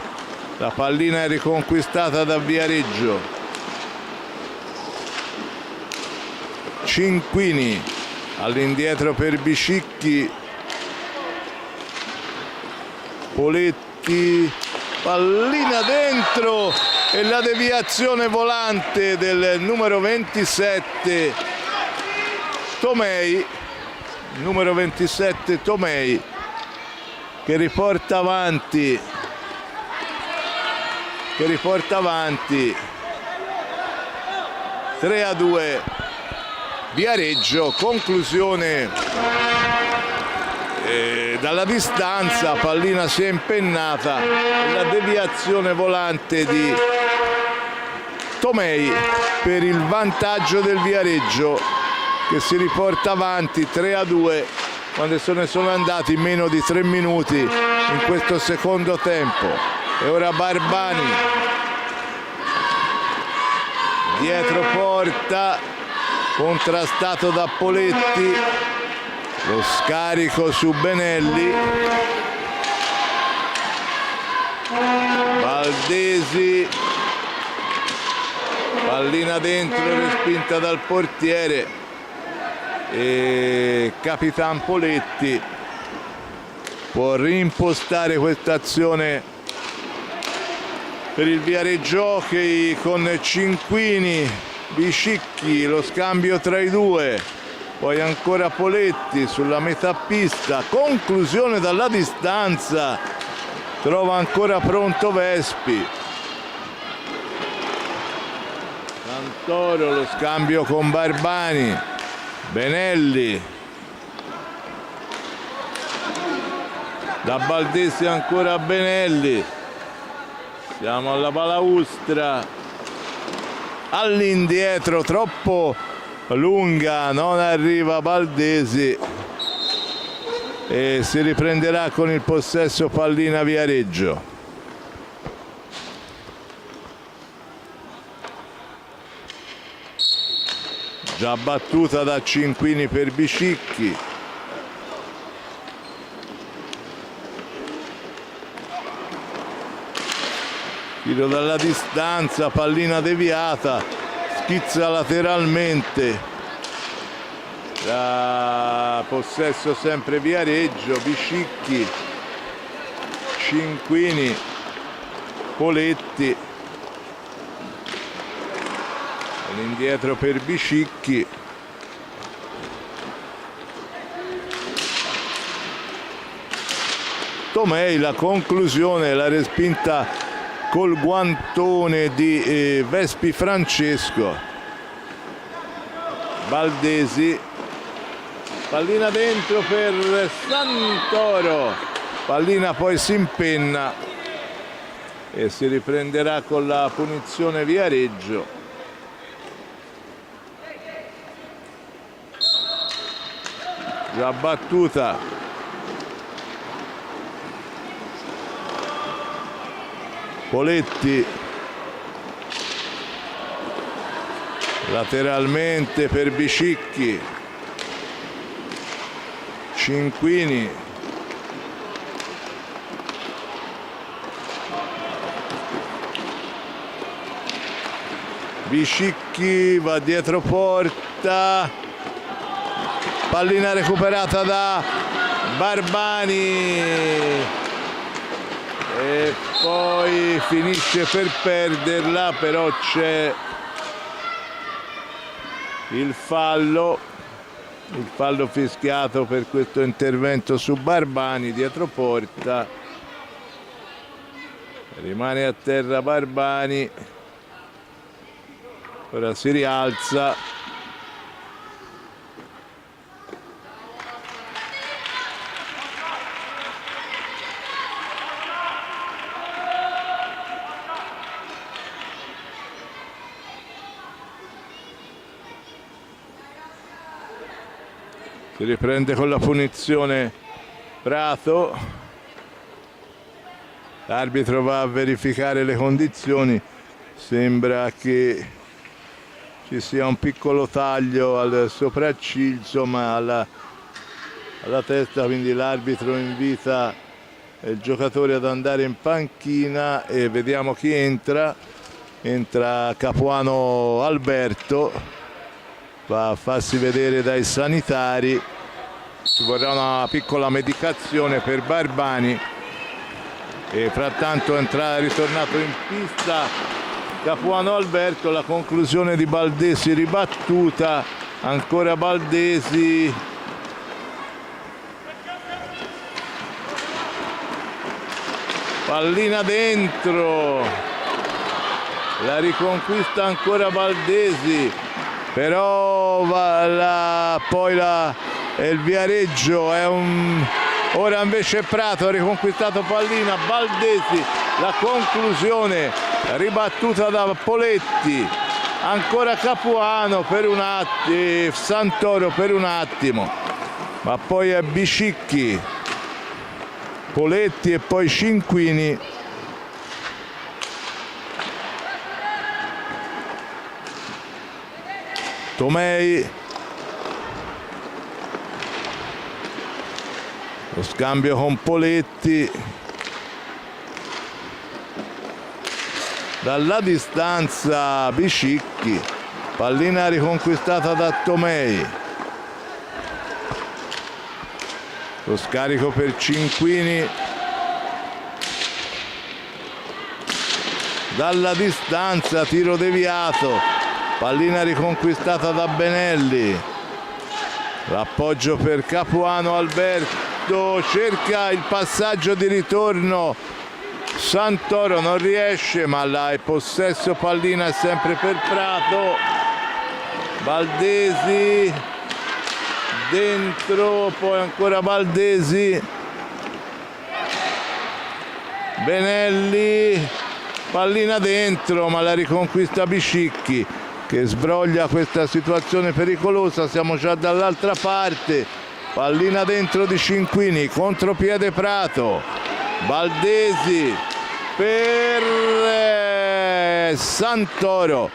la pallina è riconquistata da Viareggio. Cinquini all'indietro per Bicicchi, Poletti, pallina dentro e la deviazione volante del numero 27 Tomei. Numero 27 Tomei, che riporta avanti 3-2 Viareggio. Conclusione dalla distanza, pallina si è impennata e la deviazione volante di Tomei per il vantaggio del Viareggio, che si riporta avanti 3-2 quando se ne sono andati meno di 3 minuti in questo secondo tempo. E ora Barbani dietro porta, contrastato da Poletti, lo scarico su Benelli, Baldesi, pallina dentro, respinta dal portiere, e Capitan Poletti può reimpostare questa azione per il Viareggio Hockey con Cinquini, Biscicchi, lo scambio tra i due, poi ancora Poletti sulla metà pista, conclusione dalla distanza, trova ancora pronto Vespi. Santoro, lo scambio con Barbani, Benelli, da Baldesi ancora Benelli, siamo alla balaustra, all'indietro troppo lunga, non arriva Baldesi e si riprenderà con il possesso pallina Viareggio. Già battuta da Cinquini per Biscicchi. Tiro dalla distanza, pallina deviata, schizza lateralmente. Da possesso sempre Viareggio, Biscicchi, Cinquini, Poletti. Indietro per Biscicchi, Tomei, la conclusione, la respinta col guantone di Vespi Francesco. Baldesi, pallina dentro per Santoro, pallina poi si impenna e si riprenderà con la punizione Viareggio. Già battuta, Poletti, lateralmente per Biscicchi, Cinquini, Biscicchi va dietro porta, pallina recuperata da Barbani e poi finisce per perderla, però c'è il fallo fischiato per questo intervento su Barbani dietro porta. Rimane a terra Barbani, ora si rialza. Si riprende con la punizione Prato, l'arbitro va a verificare le condizioni, sembra che ci sia un piccolo taglio al sopracciglio, insomma alla testa, quindi l'arbitro invita il giocatore ad andare in panchina e vediamo chi entra. Capuano Alberto, va a farsi vedere dai sanitari, ci vorrà una piccola medicazione per Barbani e frattanto è ritornato in pista Capuano Alberto. La conclusione di Baldesi ribattuta, ancora Baldesi, pallina dentro, la riconquista ancora Baldesi, però il Viareggio ora invece Prato ha riconquistato pallina, Baldesi, la conclusione ribattuta da Poletti, ancora Capuano per un attimo, Santoro per un attimo, ma poi è Biscicchi, Poletti e poi Cinquini. Tomei, lo scambio con Poletti, dalla distanza Biscicchi, pallina riconquistata da Tomei, lo scarico per Cinquini, dalla distanza, tiro deviato, pallina riconquistata da Benelli, l'appoggio per Capuano. Alberto cerca il passaggio di ritorno, Santoro non riesce, ma là è possesso pallina sempre per Prato. Baldesi dentro, poi ancora Baldesi, Benelli, pallina dentro, ma la riconquista Biscicchi che sbroglia questa situazione pericolosa. Siamo già dall'altra parte, pallina dentro di Cinquini, contropiede Prato, Baldesi per Santoro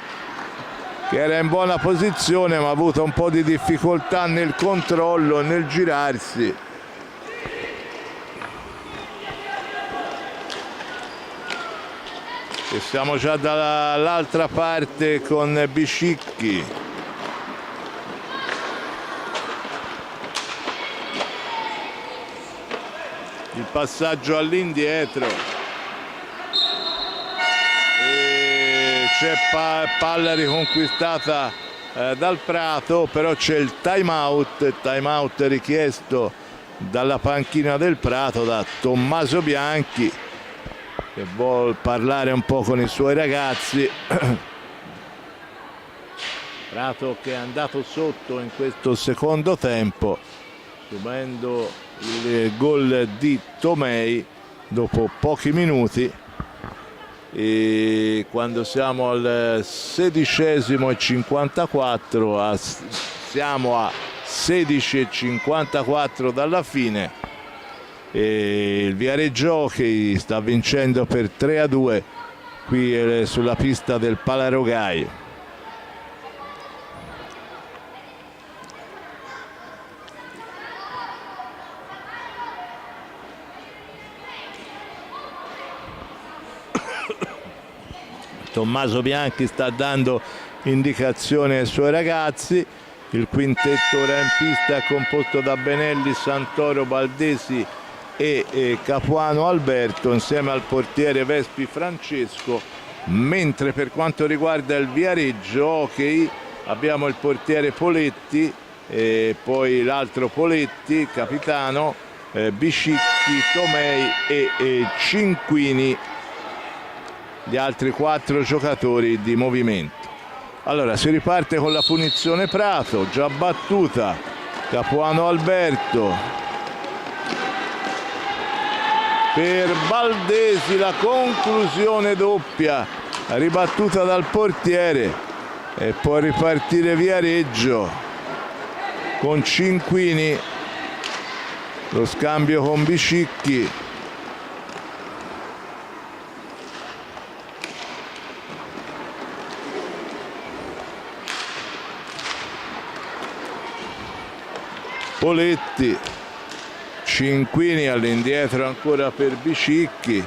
che era in buona posizione ma ha avuto un po' di difficoltà nel controllo e nel girarsi. E siamo già dall'altra parte con Biscicchi. Il passaggio all'indietro. C'è palla riconquistata dal Prato, però c'è il time out richiesto dalla panchina del Prato da Tommaso Bianchi, che vuol parlare un po' con i suoi ragazzi. Prato che è andato sotto in questo secondo tempo, subendo il gol di Tomei dopo pochi minuti. E quando siamo al 16:54, siamo a 16:54 dalla fine, e il Viareggio Hockey sta vincendo per 3-2 qui sulla pista del Palarogai. Tommaso Bianchi sta dando indicazioni ai suoi ragazzi. Il quintetto ora in pista è composto da Benelli, Santoro, Baldesi e Capuano Alberto, insieme al portiere Vespi Francesco, mentre per quanto riguarda il Viareggio Hockey abbiamo il portiere Poletti, poi l'altro Poletti, capitano, Biscicchi, Tomei e Cinquini, gli altri 4 giocatori di movimento. Allora si riparte con la punizione Prato, già battuta, Capuano Alberto per Baldesi, la conclusione doppia ribattuta dal portiere, e può ripartire Viareggio con Cinquini, lo scambio con Biscicchi. Poletti, Cinquini all'indietro ancora per Biscicchi,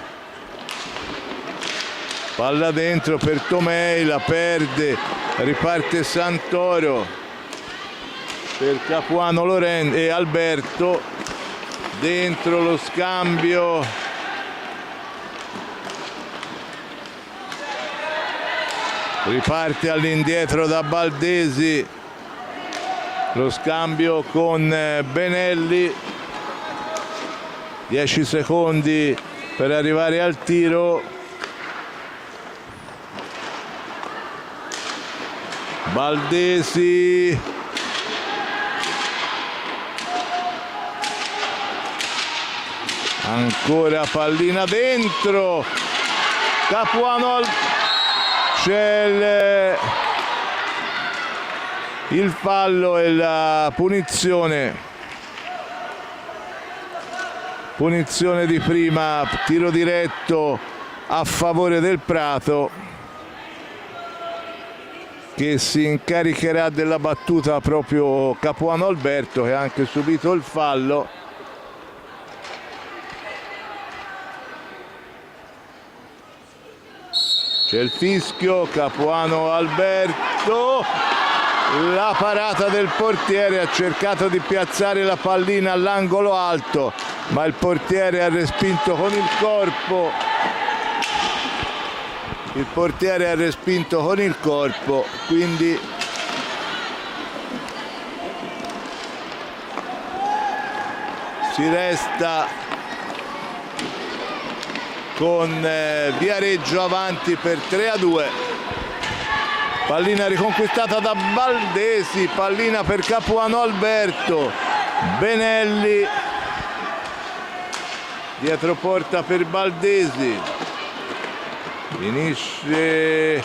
palla dentro per Tomei, la perde, riparte Santoro per Capuano Lorenzo e Alberto, dentro lo scambio, riparte all'indietro da Baldesi, lo scambio con Benelli, 10 secondi per arrivare al tiro. Baldesi, ancora pallina dentro, Capuano, c'è il fallo e la punizione di prima, tiro diretto a favore del Prato, che si incaricherà della battuta proprio Capuano Alberto, che ha anche subito il fallo. C'è il fischio, Capuano Alberto, la parata del portiere, ha cercato di piazzare la pallina all'angolo alto, ma il portiere ha respinto con il corpo. il portiere ha respinto con il corpo, quindi si resta con Viareggio avanti per 3-2. Pallina riconquistata da Baldesi, pallina per Capuano Alberto, Benelli, dietro porta per Baldesi, finisce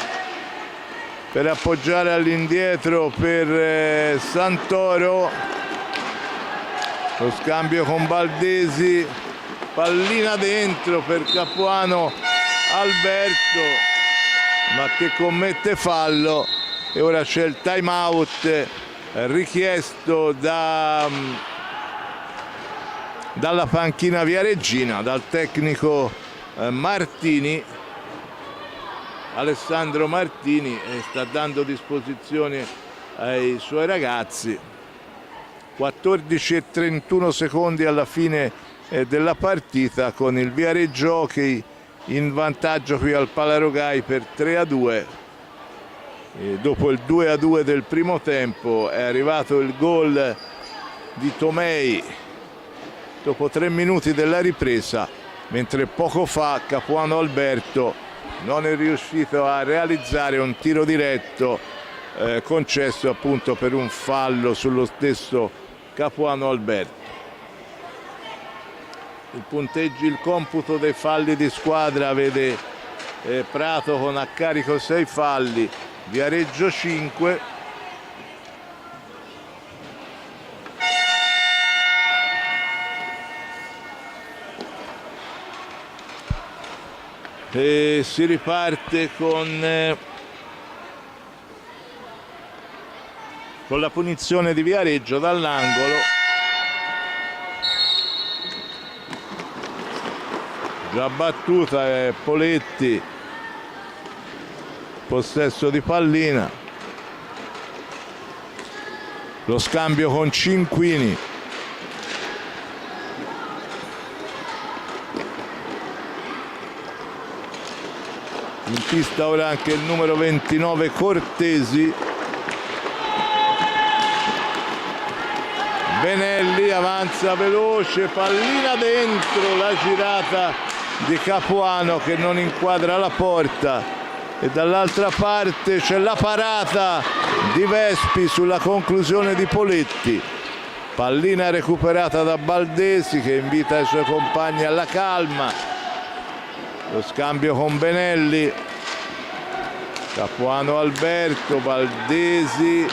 per appoggiare all'indietro per Santoro, lo scambio con Baldesi, pallina dentro per Capuano Alberto, ma che commette fallo, e ora c'è il time out richiesto dalla panchina viareggina, dal tecnico Martini, Alessandro Martini, e sta dando disposizione ai suoi ragazzi. 14:31 secondi alla fine della partita, con il Viareggio Hockey in vantaggio qui al Palarogai per 3-2. E dopo il 2-2 del primo tempo è arrivato il gol di Tomei dopo 3 minuti della ripresa, mentre poco fa Capuano Alberto non è riuscito a realizzare un tiro diretto concesso appunto per un fallo sullo stesso Capuano Alberto. Il computo dei falli di squadra vede Prato con a carico 6 falli, Viareggio 5. E si riparte con la punizione di Viareggio dall'angolo. Già battuta è Poletti, possesso di pallina, lo scambio con Cinquini, in pista ora anche il numero 29 Cortesi. Benelli avanza veloce, pallina dentro, la girata di Capuano che non inquadra la porta, e dall'altra parte c'è la parata di Vespi sulla conclusione di Poletti. Pallina recuperata da Baldesi che invita i suoi compagni alla calma, lo scambio con Benelli, Capuano Alberto, Baldesi,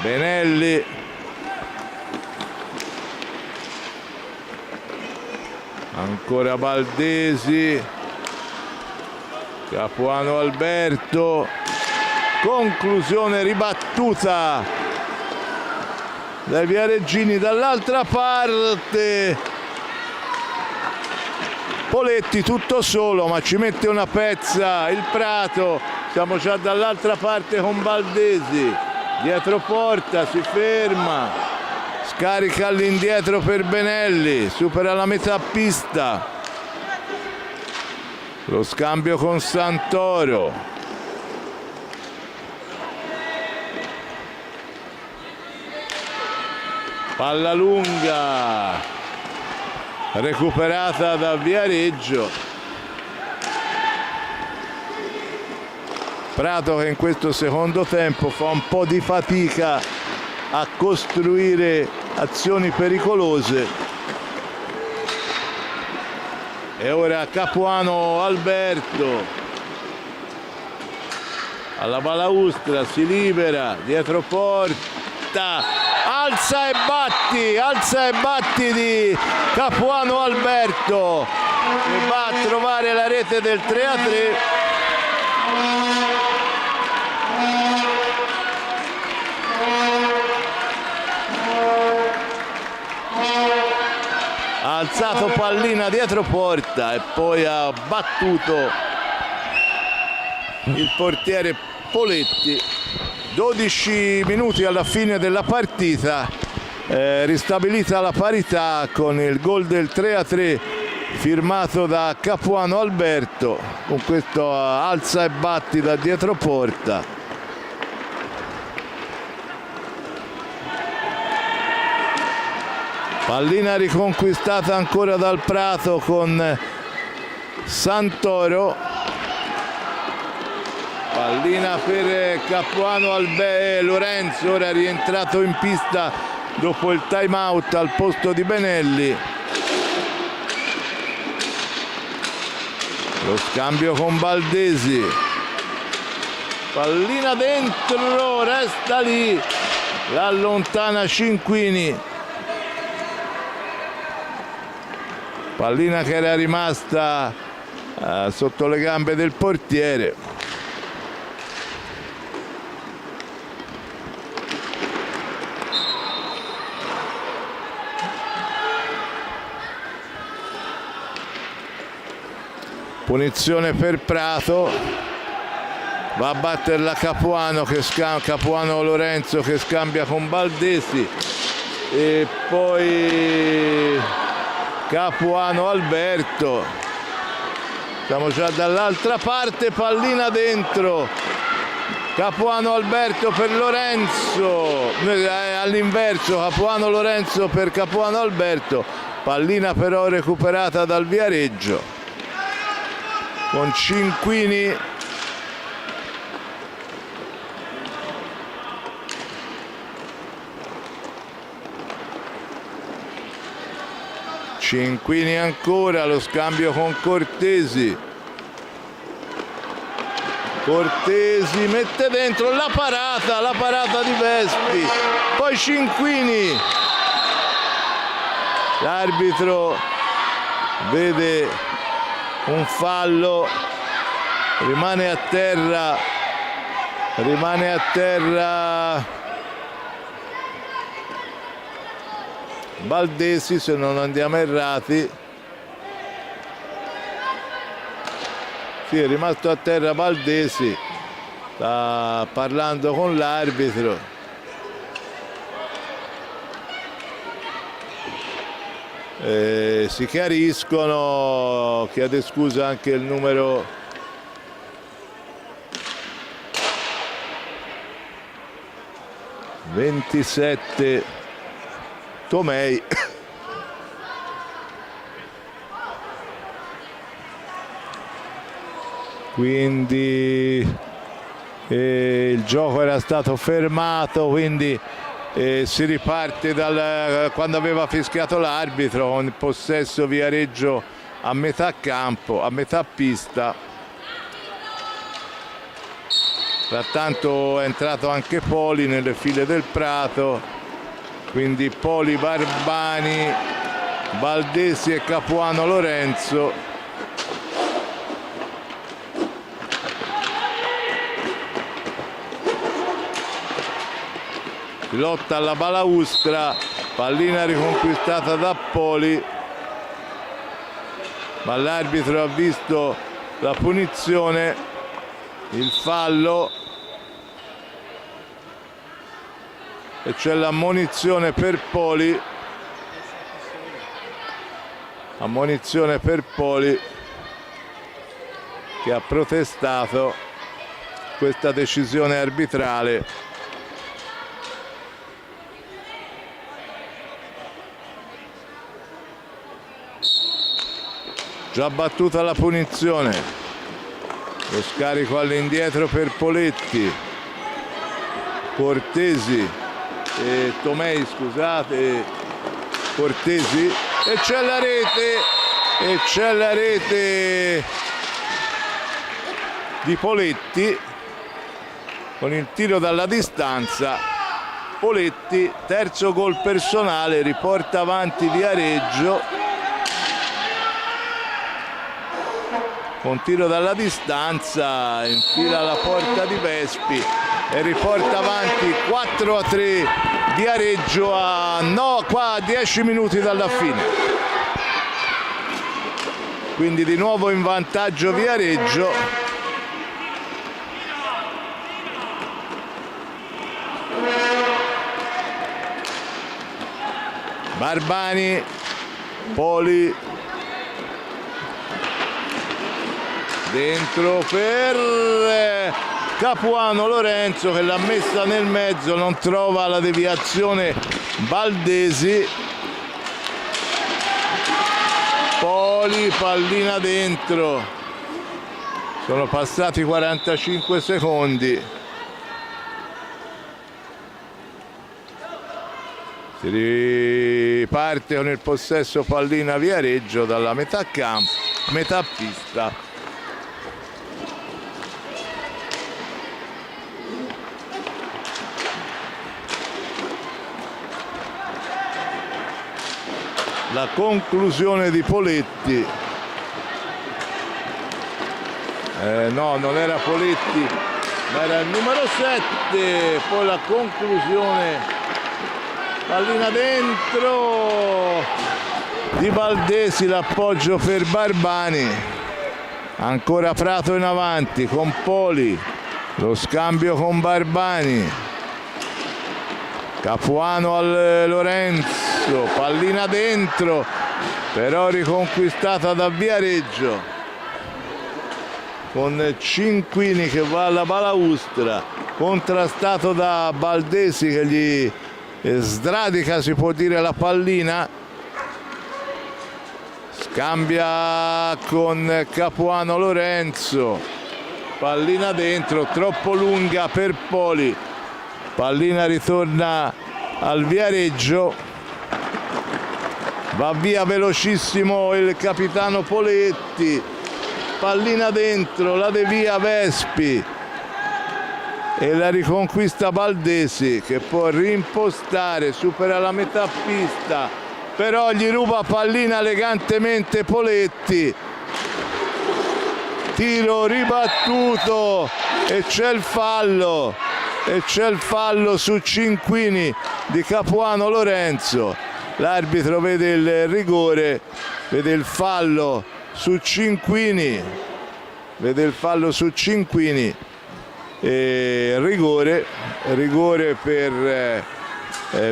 Benelli, ancora Baldesi, Capuano Alberto, conclusione ribattuta dai viareggini. Dall'altra parte Poletti tutto solo, ma ci mette una pezza il Prato. Siamo già dall'altra parte con Baldesi, dietro porta, si ferma, scarica all'indietro per Benelli, supera la metà pista, lo scambio con Santoro, palla lunga recuperata da Viareggio. Prato che in questo secondo tempo fa un po' di fatica a costruire azioni pericolose. E ora Capuano Alberto alla balaustra, si libera, dietro porta, alza e batti di Capuano Alberto, che va a trovare la rete del 3-3. Ha alzato pallina dietro porta e poi ha battuto il portiere Poletti. 12 minuti alla fine della partita, ristabilita la parità con il gol del 3-3 firmato da Capuano Alberto, con questo alza e batti da dietro porta. Pallina riconquistata ancora dal Prato con Santoro. Pallina per Capuano Lorenzo, ora rientrato in pista dopo il time out al posto di Benelli. Lo scambio con Baldesi. Pallina dentro, resta lì, l'allontana Cinquini. Pallina che era rimasta sotto le gambe del portiere. Punizione per Prato, va a batterla Capuano, Capuano Lorenzo che scambia con Baldesi, e poi Capuano Alberto. Siamo già dall'altra parte, pallina dentro, Capuano Alberto per Lorenzo, all'inverso, Capuano Lorenzo per Capuano Alberto, pallina però recuperata dal Viareggio con Cinquini. Cinquini ancora, lo scambio con Cortesi. Cortesi mette dentro la parata di Vespi, poi Cinquini. L'arbitro vede un fallo, rimane a terra Baldesi, se non andiamo errati. Sì, è rimasto a terra Baldesi, sta parlando con l'arbitro. Si chiariscono, chiede scusa anche il numero 27 Tomei. Quindi il gioco era stato fermato, quindi si riparte quando aveva fischiato l'arbitro, con il possesso Viareggio a metà campo, a metà pista. Frattanto è entrato anche Poli nelle file del Prato, quindi Poli, Barbani, Baldesi e Capuano Lorenzo. Lotta alla balaustra, pallina riconquistata da Poli, ma l'arbitro ha visto la punizione, il fallo, e c'è l'ammonizione per Poli. Ammonizione per Poli, che ha protestato questa decisione arbitrale. Già battuta la punizione, lo scarico all'indietro per Poletti, Cortesi e Tomei, scusate, Cortesi, e c'è la rete di Poletti con il tiro dalla distanza. Poletti, terzo gol personale, riporta avanti Viareggio con tiro dalla distanza, infila la porta di Vespi e riporta avanti 4-3 Viareggio a 10 minuti dalla fine. Quindi di nuovo in vantaggio Viareggio. Barbani, Poli, dentro per Capuano Lorenzo che l'ha messa nel mezzo, non trova la deviazione Baldesi. Poli, pallina dentro, sono passati 45 secondi. Si riparte con il possesso pallina Viareggio dalla metà campo, metà pista. La conclusione di Poletti, no, non era Poletti ma era il numero 7, poi la conclusione, pallina dentro di Baldesi, l'appoggio per Barbani, ancora Prato in avanti con Poli, lo scambio con Barbani, Capuano al Lorenzo, pallina dentro, però riconquistata da Viareggio con Cinquini che va alla balaustra, contrastato da Baldesi che gli sradica, si può dire, la pallina, scambia con Capuano Lorenzo, pallina dentro, troppo lunga per Poli, pallina ritorna al Viareggio. Va via velocissimo il capitano Poletti, pallina dentro, la devia Vespi e la riconquista Baldesi che può rimpostare, supera la metà pista, però gli ruba pallina elegantemente Poletti, tiro ribattuto e c'è il fallo, su Cinquini di Capuano Lorenzo. L'arbitro vede il rigore, vede il fallo su Cinquini, e rigore per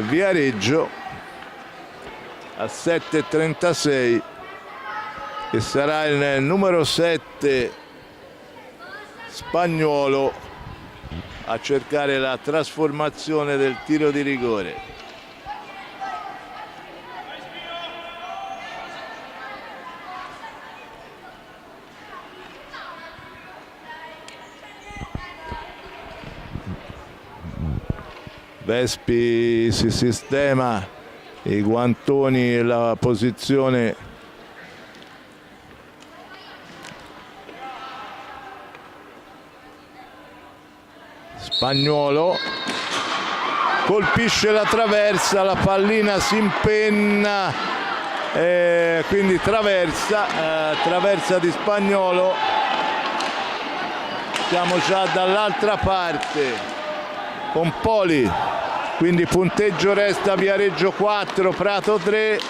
Viareggio a 7:36 e sarà il numero 7 Spagnuolo a cercare la trasformazione del tiro di rigore. Vespi si sistema i guantoni e la posizione Spagnuolo, colpisce la traversa, la pallina si impenna, quindi traversa di Spagnuolo, siamo già dall'altra parte con Poli, quindi punteggio resta Viareggio 4, Prato 3,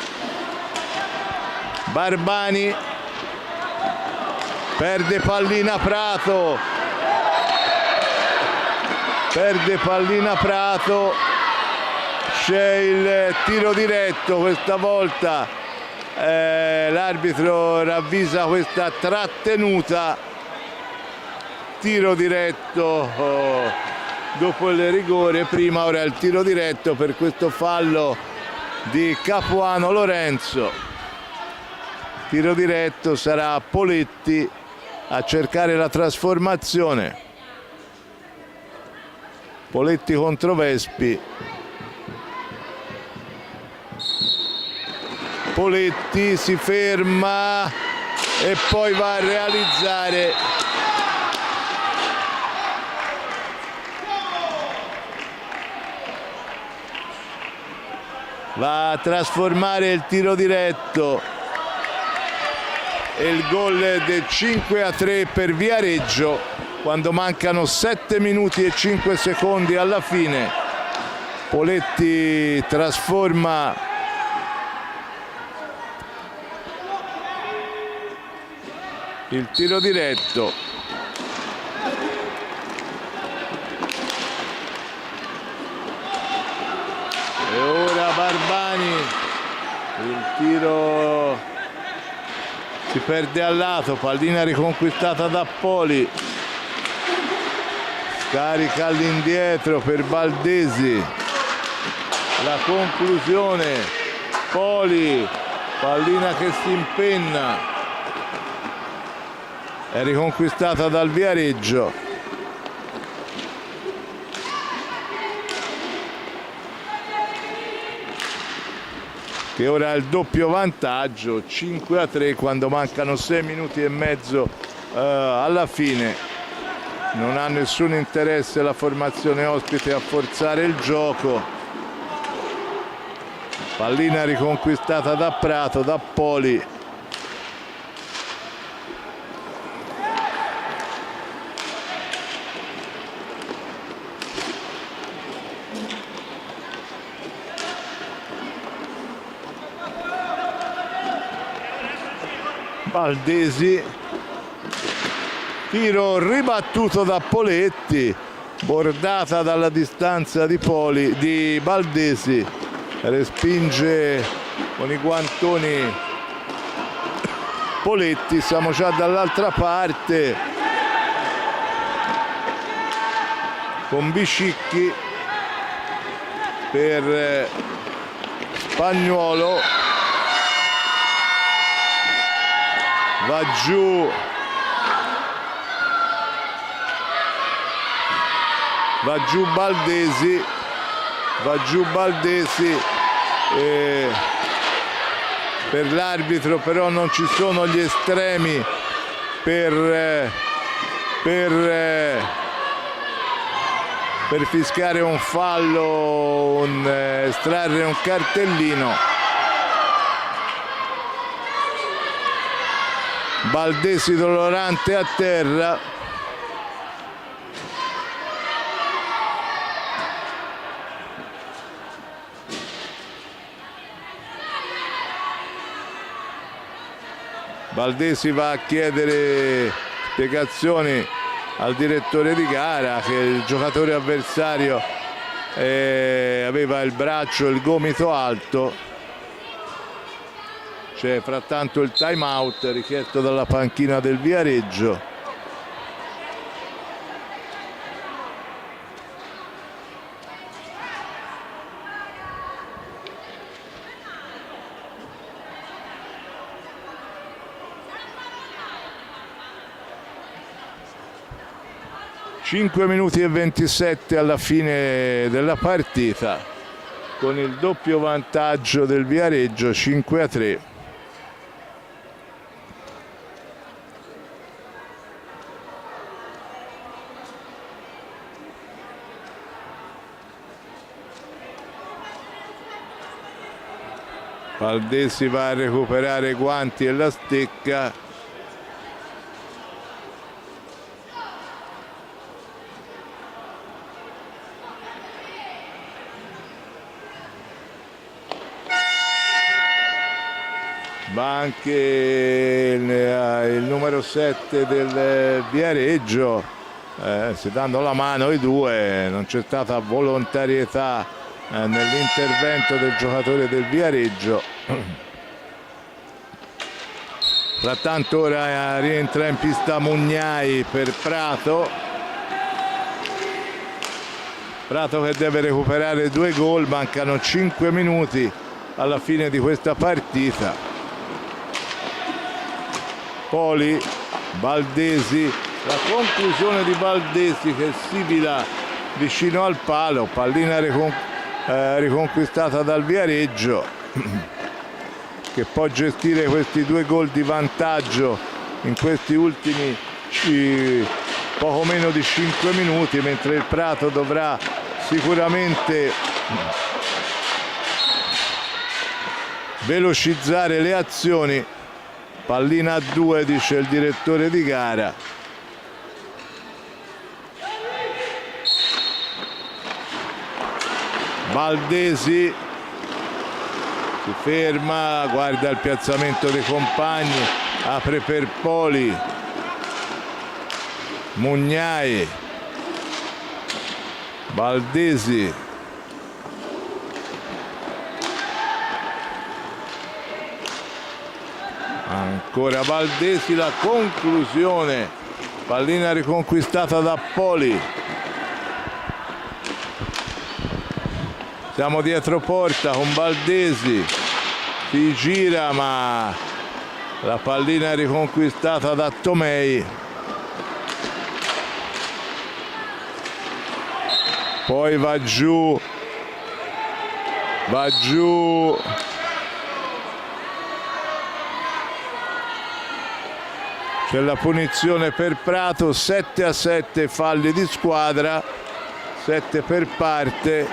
Barbani perde pallina Prato, c'è il tiro diretto, questa volta l'arbitro ravvisa questa trattenuta, tiro diretto dopo il rigore prima, ora il tiro diretto per questo fallo di Capuano Lorenzo. Tiro diretto, sarà Poletti a cercare la trasformazione. Poletti contro Vespi. Poletti si ferma e poi va a realizzare va a trasformare il tiro diretto e il gol del 5-3 per Viareggio quando mancano 7 minuti e 5 secondi alla fine. Poletti trasforma il tiro diretto. E ora Barbani, il tiro si perde al lato, pallina riconquistata da Poli, scarica all'indietro per Baldesi, la conclusione, Poli, pallina che si impenna, è riconquistata dal Viareggio. Che ora ha il doppio vantaggio, 5-3, quando mancano 6 minuti e mezzo alla fine. Non ha nessun interesse la formazione ospite a forzare il gioco. Pallina riconquistata da Prato, da Poli. Baldesi, tiro ribattuto da Poletti, bordata dalla distanza di Poli, di Baldesi, respinge con i guantoni Poletti. Siamo già dall'altra parte con Biscicchi per Spagnuolo, va giù Baldesi, per l'arbitro però non ci sono gli estremi per fischiare un fallo, estrarre un cartellino. Baldesi dolorante a terra. Baldesi va a chiedere spiegazioni al direttore di gara che il giocatore avversario aveva il braccio, il gomito alto. C'è frattanto il time out richiesto dalla panchina del Viareggio. Cinque minuti e 27 alla fine della partita, con il doppio vantaggio del Viareggio, 5-3. Baldesi va a recuperare guanti e la stecca. Va anche il numero 7 del Viareggio, si danno la mano i due, non c'è stata volontarietà nell'intervento del giocatore del Viareggio. Frattanto ora rientra in pista Mugnai per Prato che deve recuperare 2 gol, mancano 5 minuti alla fine di questa partita. Poli, Baldesi, la conclusione di Baldesi che sibila vicino al palo, pallina riconquistata dal Viareggio che può gestire questi 2 gol di vantaggio in questi ultimi poco meno di 5 minuti, mentre il Prato dovrà sicuramente velocizzare le azioni. Pallina a 2, dice il direttore di gara. Baldesi si ferma, guarda il piazzamento dei compagni, apre per Poli, Mugnai, Baldesi, Ancora Valdesi, la conclusione, pallina riconquistata da Poli. Siamo dietro porta con Valdesi, si gira ma la pallina è riconquistata da Tomei. Poi va giù c'è la punizione per Prato, 7-7 falli di squadra, 7 per parte.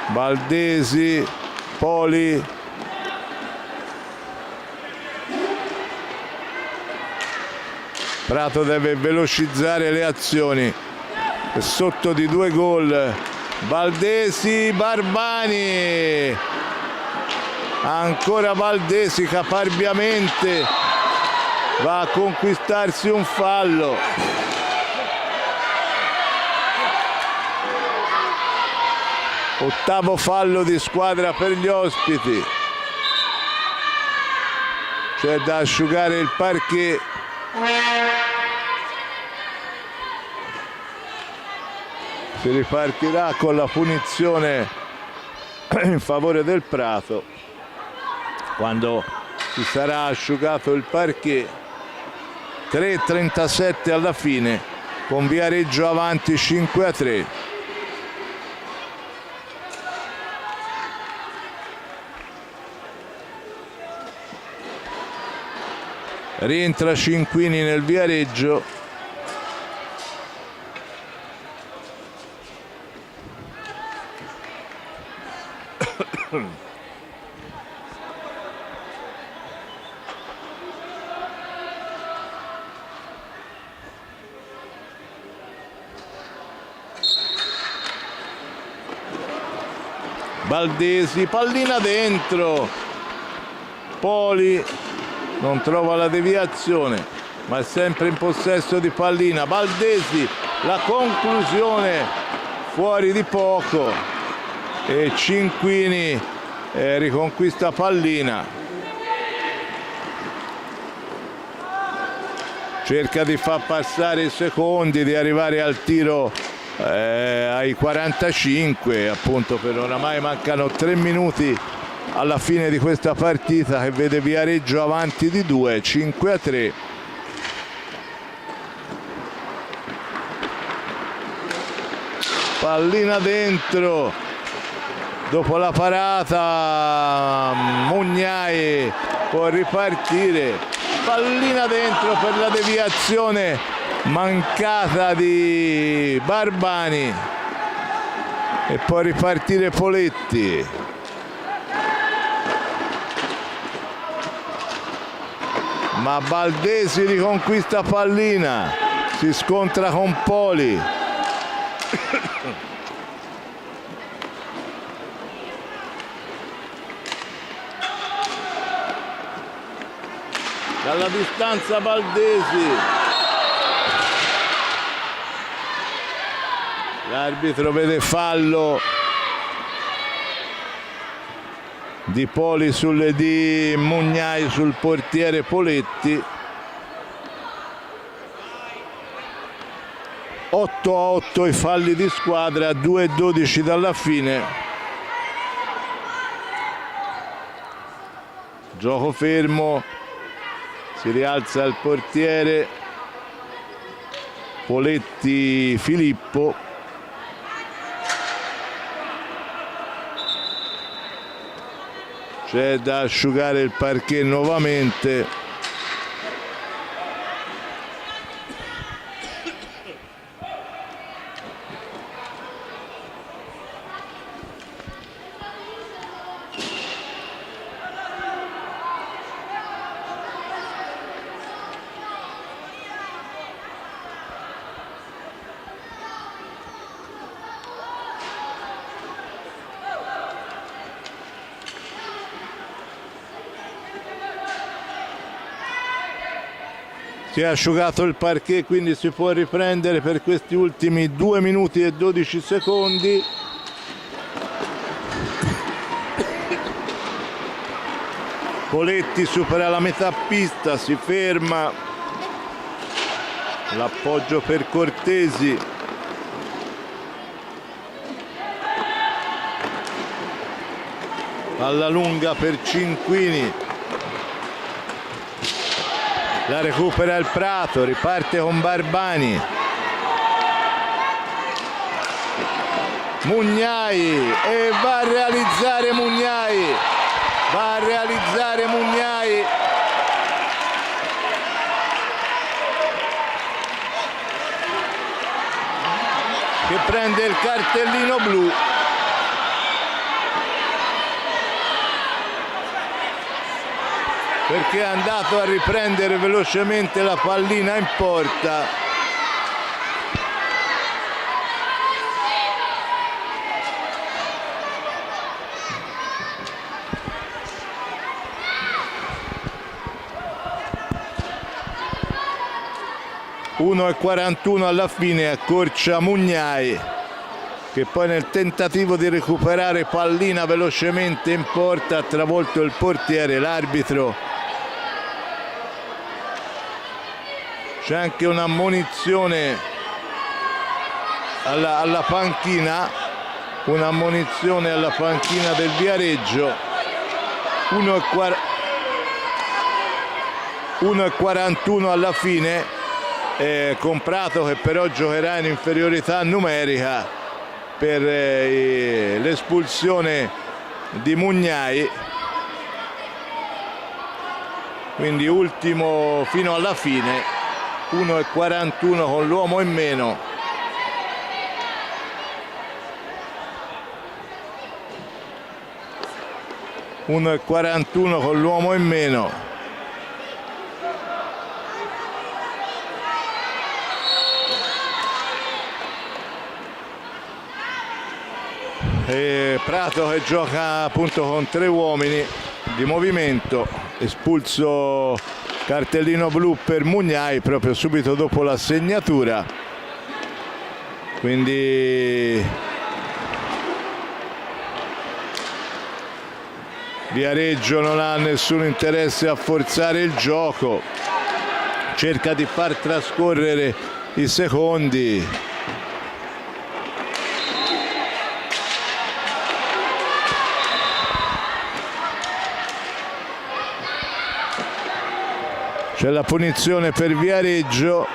Valdesi, Poli, Prato deve velocizzare le azioni, è sotto di 2 gol. Valdesi, Barbani, ancora Valdesi caparbiamente va a conquistarsi un fallo. Ottavo fallo di squadra per gli ospiti. C'è da asciugare il parquet. Si ripartirà con la punizione in favore del Prato quando si sarà asciugato il parquet. 3:37 alla fine, con Viareggio avanti 5-3. Rientra Cinquini nel Viareggio. Valdesi, pallina dentro. Poli non trova la deviazione, ma è sempre in possesso di pallina. Valdesi, la conclusione fuori di poco e Cinquini riconquista pallina. Cerca di far passare i secondi, di arrivare al tiro ai 45, appunto, per oramai mancano 3 minuti alla fine di questa partita che vede Viareggio avanti di 2, 5-3. Pallina dentro, dopo la parata Mugnai può ripartire, pallina dentro per la deviazione mancata di Barbani e può ripartire Poletti. Ma Valdesi riconquista pallina, si scontra con Poli. Dalla distanza Valdesi. L'arbitro vede fallo di Poli di Mugnai sul portiere Poletti. 8-8 i falli di squadra, 2-12 dalla fine. Gioco fermo, si rialza il portiere Poletti Filippo. C'è da asciugare il parquet nuovamente. Si è asciugato il parquet, quindi si può riprendere per questi ultimi 2 minuti e 12 secondi. Poletti supera la metà pista, si ferma, l'appoggio per Cortesi. Alla lunga per Cinquini, la recupera il Prato, riparte con Barbani. Mugnai e va a realizzare Mugnai, che prende il cartellino blu. Perché è andato a riprendere velocemente la pallina in porta. Uno e 41 alla fine, accorcia Mugnai, che poi nel tentativo di recuperare pallina velocemente in porta ha travolto il portiere. L'arbitro, c'è anche un'ammonizione alla panchina, un'ammonizione alla panchina del Viareggio. 1 e 41 alla fine, con Prato che però giocherà in inferiorità numerica per l'espulsione di Mugnai. Quindi ultimo fino alla fine, 1 e 41 con l'uomo in meno. Uno e 41 con l'uomo in meno. E Prato che gioca appunto con 3 uomini di movimento, espulso cartellino blu per Mugnai proprio subito dopo la segnatura. Quindi Viareggio non ha nessun interesse a forzare il gioco, cerca di far trascorrere i secondi. C'è la punizione per Viareggio.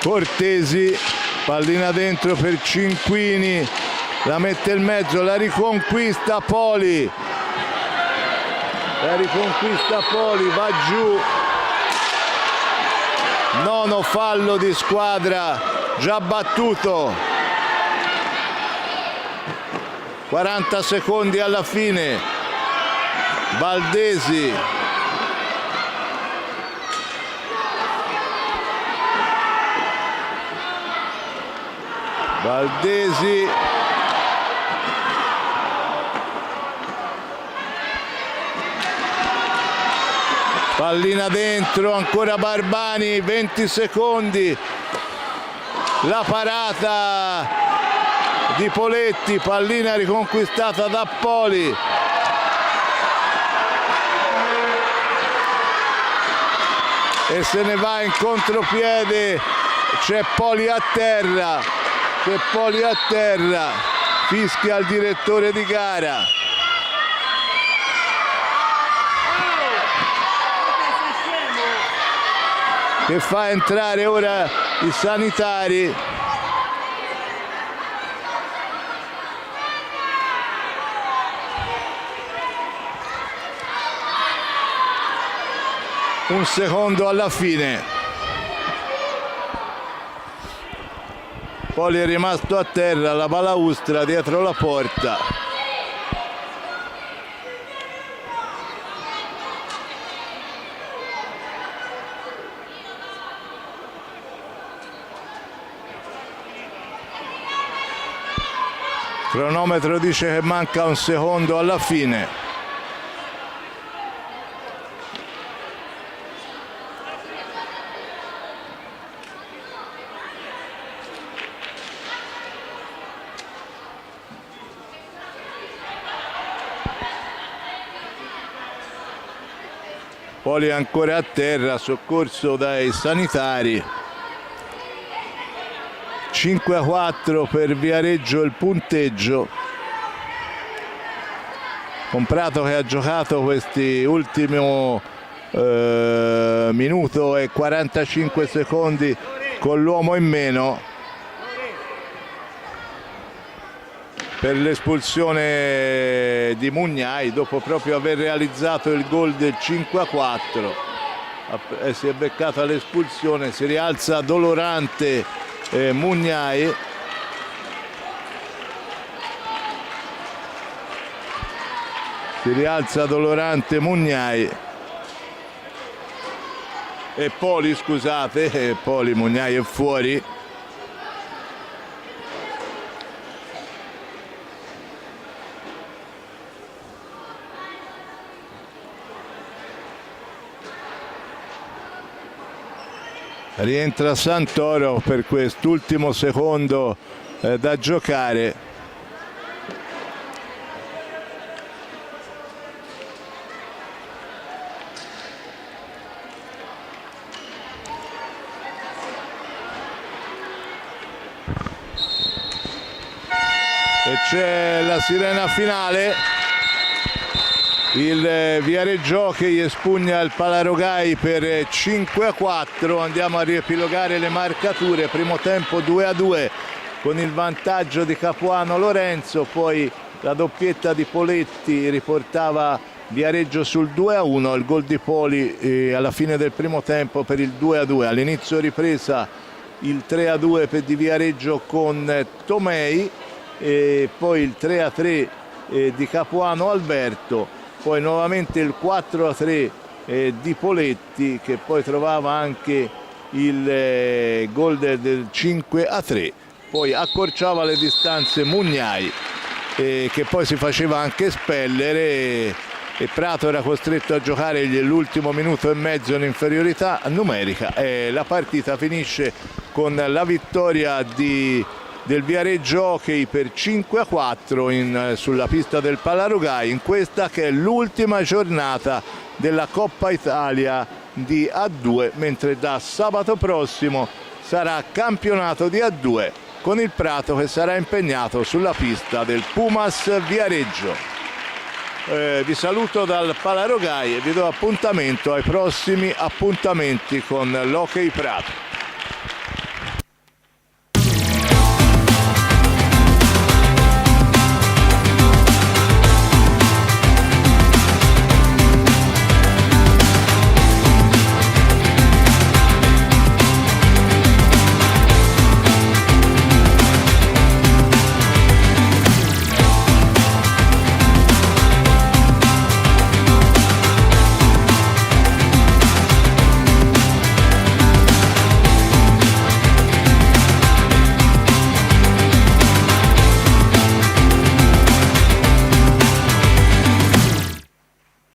Cortesi, pallina dentro per Cinquini, la mette in mezzo, la riconquista Poli. Va giù. Nono fallo di squadra già battuto. 40 secondi alla fine. Baldesi. Pallina dentro, ancora Barbani, 20 secondi. La parata di Poletti, pallina riconquistata da Poli. E se ne va in contropiede, c'è Poli a terra, fischia il direttore di gara. Che fa entrare ora i sanitari. Un secondo alla fine. Poli è rimasto a terra, la balaustra dietro la porta. Il cronometro dice che manca un secondo alla fine. Poli ancora a terra, soccorso dai sanitari. 5-4 per Viareggio il punteggio. Comprato che ha giocato questi ultimi minuto e 45 secondi con l'uomo in meno per l'espulsione di Mugnai, dopo proprio aver realizzato il gol del 5-4. Si è beccata l'espulsione, si rialza dolorante Mugnai. Si rialza dolorante Mugnai e Poli, scusate, Poli, Mugnai è fuori. Rientra Santoro per quest'ultimo secondo da giocare. E c'è la sirena finale. Il Viareggio Hockey espugna il Palarogai per 5-4. Andiamo a riepilogare le marcature. Primo tempo 2-2 con il vantaggio di Capuano Lorenzo, poi la doppietta di Poletti riportava Viareggio sul 2-1, il gol di Poli alla fine del primo tempo per il 2-2. All'inizio ripresa il 3-2 per di Viareggio con Tomei, e poi il 3-3 di Capuano Alberto, poi nuovamente il 4-3 di Poletti, che poi trovava anche il gol del 5-3, poi accorciava le distanze Mugnai, che poi si faceva anche espellere, e Prato era costretto a giocare l'ultimo minuto e mezzo in inferiorità numerica, e la partita finisce con la vittoria del Viareggio Hockey per 5-4 sulla pista del Palarogai, in questa che è l'ultima giornata della Coppa Italia di A2, mentre da sabato prossimo sarà campionato di A2 con il Prato che sarà impegnato sulla pista del Pumas Viareggio. Vi saluto dal Palarogai e vi do appuntamento ai prossimi appuntamenti con l'Hockey Prato.